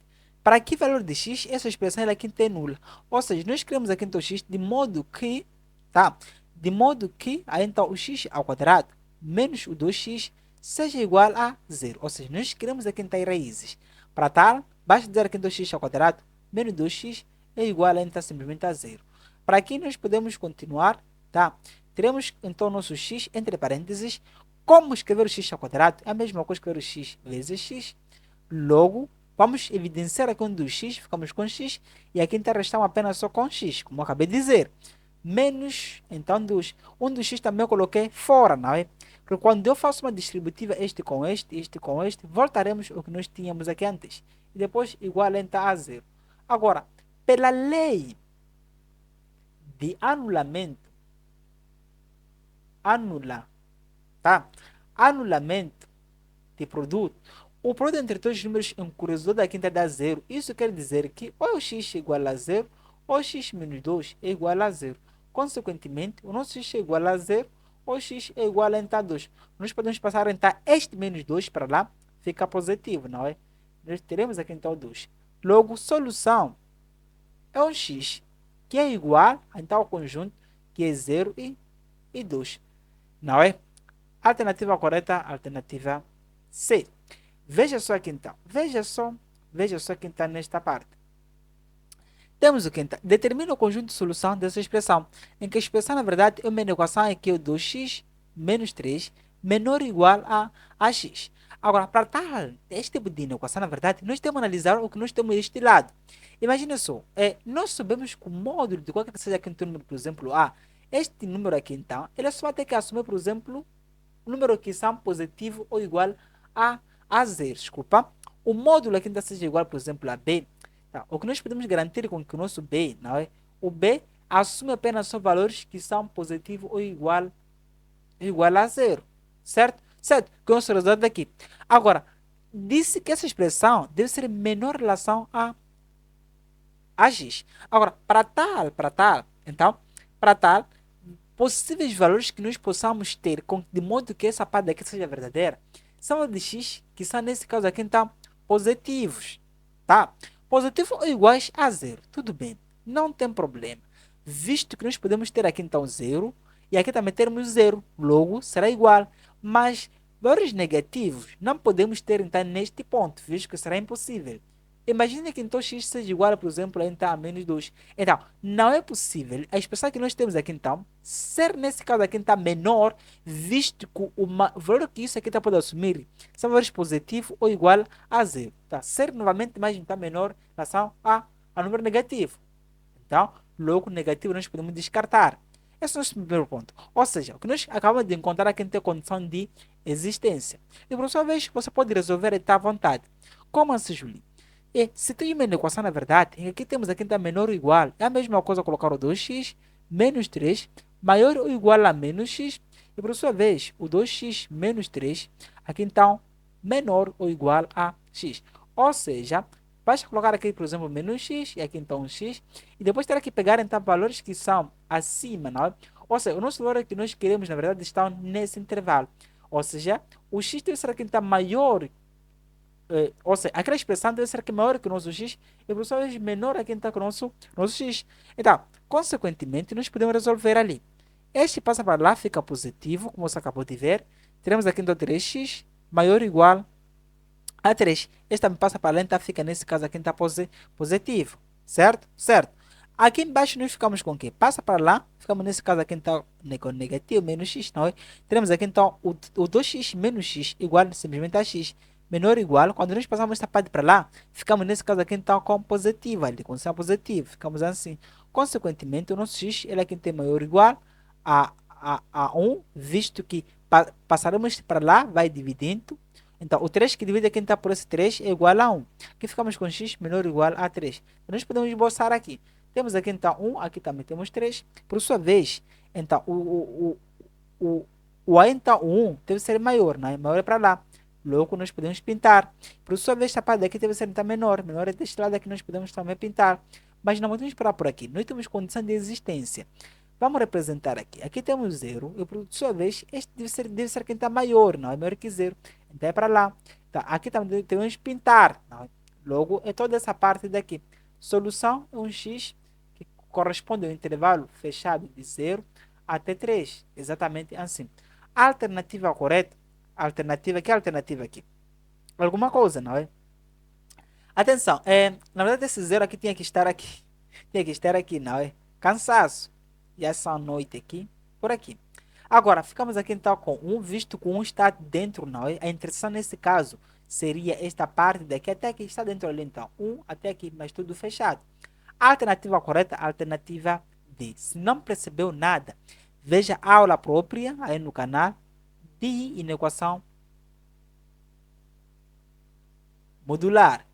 Para que valor de x, essa expressão ela aqui é nula. Ou seja, nós criamos aqui então x de modo que, tá? De modo que, aí então o x ao quadrado menos o 2x seja igual a zero. Ou seja, nós queremos aqui então raízes. Para tal, basta dizer que então x ao quadrado menos 2x é igual a então simplesmente a zero. Para aqui nós podemos continuar, tá? Teremos então nosso x entre parênteses. Como escrever o x ao quadrado? É a mesma coisa que escrever o x vezes x. Logo, vamos evidenciar aqui um dos x, ficamos com x, e aqui então restamos apenas só com x, como eu acabei de dizer. Menos, então, um dos x também eu coloquei fora, não é? Porque quando eu faço uma distributiva, este com este, voltaremos ao que nós tínhamos aqui antes. E depois igual então a zero. Agora, pela lei de anulamento, tá? Anulamento de produto, o produto entre todos os números em curiosidade da quinta dá zero. Isso quer dizer que ou x é igual a zero, ou x menos 2 é igual a zero. Consequentemente, o nosso x é igual a zero, ou x é igual a então 2. Nós podemos passar então este menos 2 para lá, fica positivo, não é? Nós teremos aqui então 2. Logo, solução é um x que é igual então ao conjunto que é 0 e 2. Não é? Alternativa correta, alternativa C. Veja só aqui então. Veja só aqui então nesta parte. Temos o que então? Determina o conjunto de solução dessa expressão. Em que a expressão, na verdade, é uma equação aqui o 2x menos 3 menor ou igual a x. Agora, para tal este tipo de equação, na verdade, nós temos que analisar o que nós temos deste lado. Imagina só, nós sabemos que o módulo de qualquer que seja aqui um número, por exemplo, A, este número aqui então, ele só vai ter que assumir, por exemplo, o número que são positivo ou igual a zero, desculpa. O módulo aqui ainda seja igual, por exemplo, a B. Tá? O que nós podemos garantir com que o nosso B, não é? O B assume apenas só valores que são positivo ou igual a zero, certo? Certo, que é o nosso resultado daqui. Agora, disse que essa expressão deve ser menor em relação a x. Agora, para tal, possíveis valores que nós possamos ter, de modo que essa parte daqui seja verdadeira, são de x, que são nesse caso aqui, então, positivos, tá? Positivo ou iguais a zero, tudo bem, não tem problema, visto que nós podemos ter aqui, então, zero, e aqui também termos zero, logo será igual, mas valores negativos não podemos ter, então, neste ponto, visto que será impossível. Imagine que então x seja igual, por exemplo, então, a menos 2. Então, não é possível a expressão que nós temos aqui, então, ser nesse caso aqui, então, menor, visto que o valor que isso aqui está pode assumir são valores positivo ou igual a zero. Tá? Ser novamente mais então, menor em relação a número negativo. Então, logo, negativo nós podemos descartar. Esse é o nosso primeiro ponto. Ou seja, o que nós acabamos de encontrar aqui tem condição de existência. E por sua vez, você pode resolver e à vontade. Como assim, Julie? E se tem uma equação, na verdade, aqui temos aqui então menor ou igual. É a mesma coisa colocar o 2x menos 3 maior ou igual a menos x. E por sua vez, o 2x menos 3, aqui então, menor ou igual a x. Ou seja, basta colocar aqui, por exemplo, menos x, e aqui então x, e depois terá que pegar então valores que são acima, não é? Ou seja, o nosso valor que nós queremos, na verdade, está nesse intervalo. Ou seja, o x deve ser aqui então maior, ou seja, aquela expressão deve ser aqui maior que o nosso x, e por sua vez menor aqui então que o nosso x. Então, consequentemente, nós podemos resolver ali. Este passa para lá, fica positivo, como você acabou de ver. Teremos aqui então 3x maior ou igual a 3. Este também passa para lá, então fica nesse caso aqui, está positivo. Certo? Certo. Aqui embaixo nós ficamos com o quê? Passa para lá, ficamos nesse caso aqui, então, com negativo, menos x, não é? Teremos aqui, então, o 2x menos x igual simplesmente a x. Menor ou igual, quando nós passamos esta parte para lá, ficamos nesse caso aqui, então, com positivo, ali, com sinal positivo. Ficamos assim. Consequentemente, o nosso x, ele aqui tem maior ou igual a 1, visto que passaremos para lá, vai dividindo. Então, o 3 que divide aqui então, por esse 3 é igual a 1. Aqui ficamos com x menor ou igual a 3. Então, nós podemos esboçar aqui. Temos aqui então 1, aqui também temos 3. Por sua vez, então, o a então, o 1 deve ser maior, não é? Maior é para lá. Logo, nós podemos pintar. Por sua vez, esta parte daqui deve ser então menor. Menor é deste lado aqui, nós podemos também pintar. Mas não podemos parar por aqui. Nós temos condição de existência. Vamos representar aqui. Aqui temos 0. E por sua vez, este deve ser quem está maior. Não é maior que 0. Então é para lá. Tá, aqui também temos pintar. Não? Logo, é toda essa parte daqui. Solução é um x que corresponde ao intervalo fechado de 0 até 3. Exatamente assim. A alternativa correta. Alternativa, que alternativa aqui? Alguma coisa, não é? Atenção, na verdade esse 0 aqui tinha que estar aqui. Tinha que estar aqui, não é? Cansaço. E essa noite aqui, por aqui. Agora, ficamos aqui então com 1, visto que 1 está dentro, não é? A interseção nesse caso seria esta parte daqui até aqui, está dentro ali então. 1 até aqui, mas tudo fechado. A alternativa correta, a alternativa D. Se não percebeu nada, veja a aula própria aí no canal de inequação modular,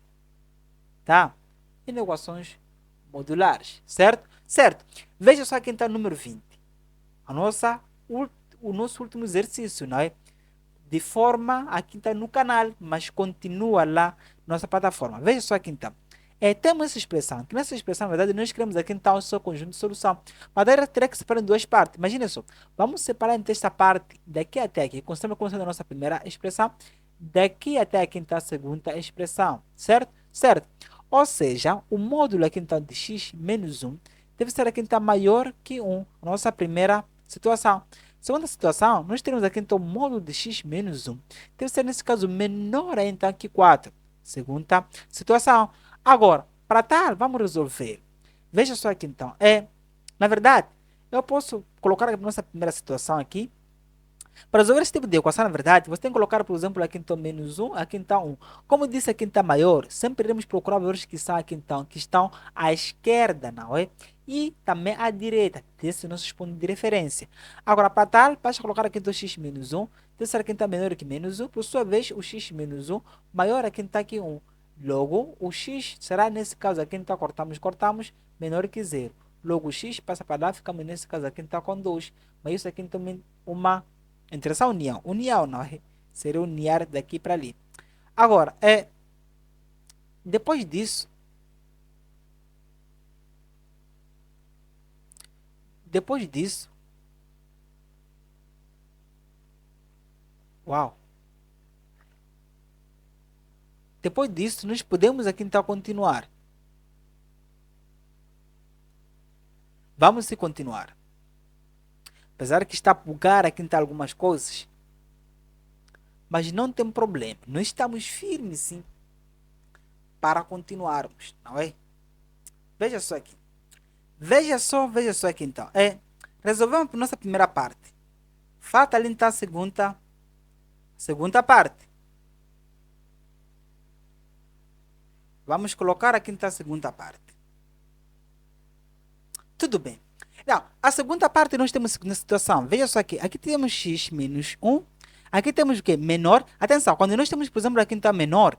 tá? Inequações modulares, certo? Certo. Veja só aqui então o número 20. O nosso último exercício, não é? De forma, aqui está no canal, mas continua lá na nossa plataforma. Veja só aqui então. Temos essa expressão, que nessa expressão, na verdade, nós queremos aqui então o seu conjunto de solução. Mas daí terá que separar em duas partes. Imagina só, vamos separar entre esta parte daqui até aqui, considerando a nossa primeira expressão, daqui até aqui então a segunda expressão, certo? Certo. Ou seja, o módulo aqui então de x menos 1 deve ser aqui então maior que 1, nossa primeira situação. Segunda situação, nós temos aqui então o módulo de x menos 1, deve ser nesse caso menor então que 4. Segunda situação. Agora, para tal, vamos resolver. Veja só aqui então. Na verdade, eu posso colocar a nossa primeira situação aqui. Para resolver esse tipo de equação, na verdade, você tem que colocar, por exemplo, aqui então menos 1, aqui então 1. Como disse aqui então maior, sempre iremos procurar valores que são aqui então, que estão à esquerda, não é? E também à direita, desse nosso ponto de referência. Agora, para tal, basta colocar aqui então x menos 1, deve ser aqui então menor que menos 1, por sua vez, o x menos 1 maior aqui então aqui 1. Logo, o x será nesse caso aqui então cortamos, menor que 0. Logo, o x passa para lá, ficamos nesse caso aqui então com 2. Mas isso aqui então uma interação união. União, não é? Seria unir daqui para ali. Agora, depois disso, uau. Depois disso, nós podemos aqui então continuar. Vamos se continuar. Apesar que está a bugar aqui então algumas coisas. Mas não tem problema. Nós estamos firmes sim para continuarmos, não é? Veja só aqui. Veja só aqui então. Resolvemos a nossa primeira parte. Falta ali então a segunda parte. Vamos colocar aqui então a segunda parte. Tudo bem. Não, a segunda parte nós temos a segunda situação. Veja só aqui. Aqui temos x menos 1. Aqui temos o quê? Menor. Atenção, quando nós temos, por exemplo, aqui então menor,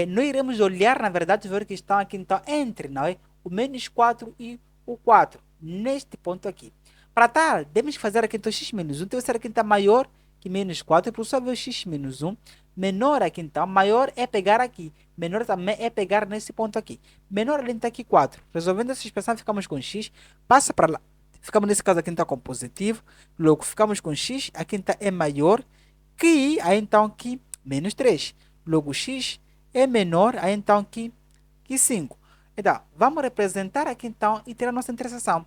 nós iremos olhar, na verdade, ver que estão aqui então entre, não é? O menos 4 e o 4. Neste ponto aqui. Para tal, temos que fazer aqui então x menos 1. Deve ser aqui então maior que menos 4. Por sua vez, x menos 1. Menor aqui então. Maior é pegar aqui. Menor também é pegar nesse ponto aqui. Menor ali está aqui 4. Resolvendo essa expressão, ficamos com x. Passa para lá. Ficamos nesse caso aqui então com positivo. Logo, ficamos com x. Aqui então é maior que, aí então, que menos 3. Logo, x é menor, aí então, que 5. Então, vamos representar aqui então e ter a nossa interseção.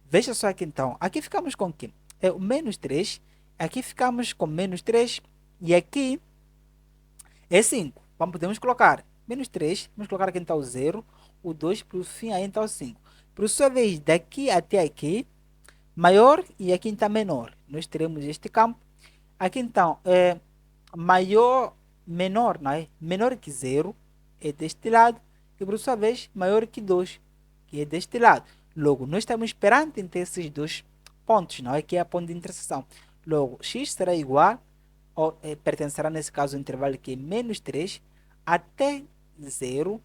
Veja só aqui então. Aqui ficamos com o quê? É o menos 3. Aqui ficamos com menos 3. E aqui é 5. Podemos colocar menos 3. Vamos colocar aqui então o 0. O 2 para o fim, aí então 5. Por sua vez, daqui até aqui, maior e aqui então menor. Nós teremos este campo. Aqui então, maior, menor, não é? Menor que 0 é deste lado. E por sua vez, maior que 2, que é deste lado. Logo, nós estamos perante entre esses dois pontos, não é? Que é a ponto de interseção. Logo, x será igual, ou pertencerá nesse caso ao intervalo que é menos 3 até 0.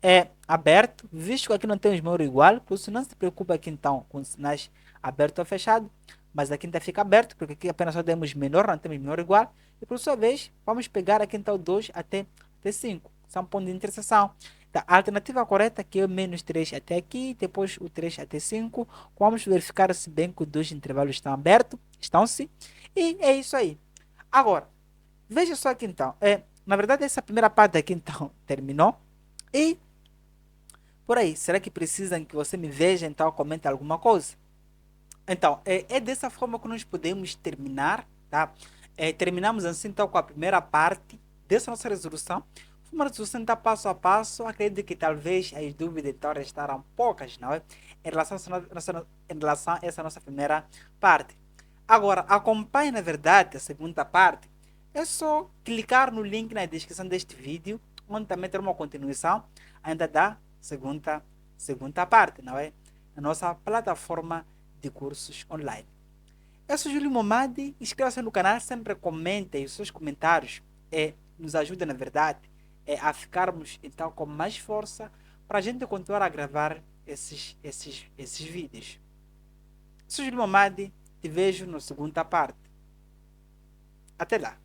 É aberto, visto que aqui não temos maior ou igual, por isso não se preocupe aqui então com sinais aberto ou fechado. mas aqui ainda fica aberto, porque aqui apenas só temos menor, não temos menor ou igual, e por sua vez, vamos pegar aqui então 2 até 5, são pontos de interseção. Então, a alternativa correta aqui é o menos 3 até aqui, depois o 3 até 5, vamos verificar se bem que os dois intervalos estão abertos, estão-se, e é isso aí. Agora, veja só aqui então, na verdade essa primeira parte aqui então terminou, e por aí, será que precisam que você me veja então, comente alguma coisa? Então, é dessa forma que nós podemos terminar, tá? Terminamos assim então com a primeira parte dessa nossa resolução. Foi uma resolução tá, passo a passo. Acredito que talvez as dúvidas então estarão poucas, não é? Em relação a essa nossa primeira parte. Agora, acompanhe na verdade a segunda parte. É só clicar no link na descrição deste vídeo, onde também tem uma continuação ainda da segunda parte, não é? A nossa plataforma de cursos online. Eu sou Júlio Momadi, inscreva-se no canal, sempre comente os seus comentários, nos ajuda na verdade a ficarmos então com mais força para a gente continuar a gravar esses vídeos. Sou Júlio Momadi, te vejo na segunda parte. Até lá!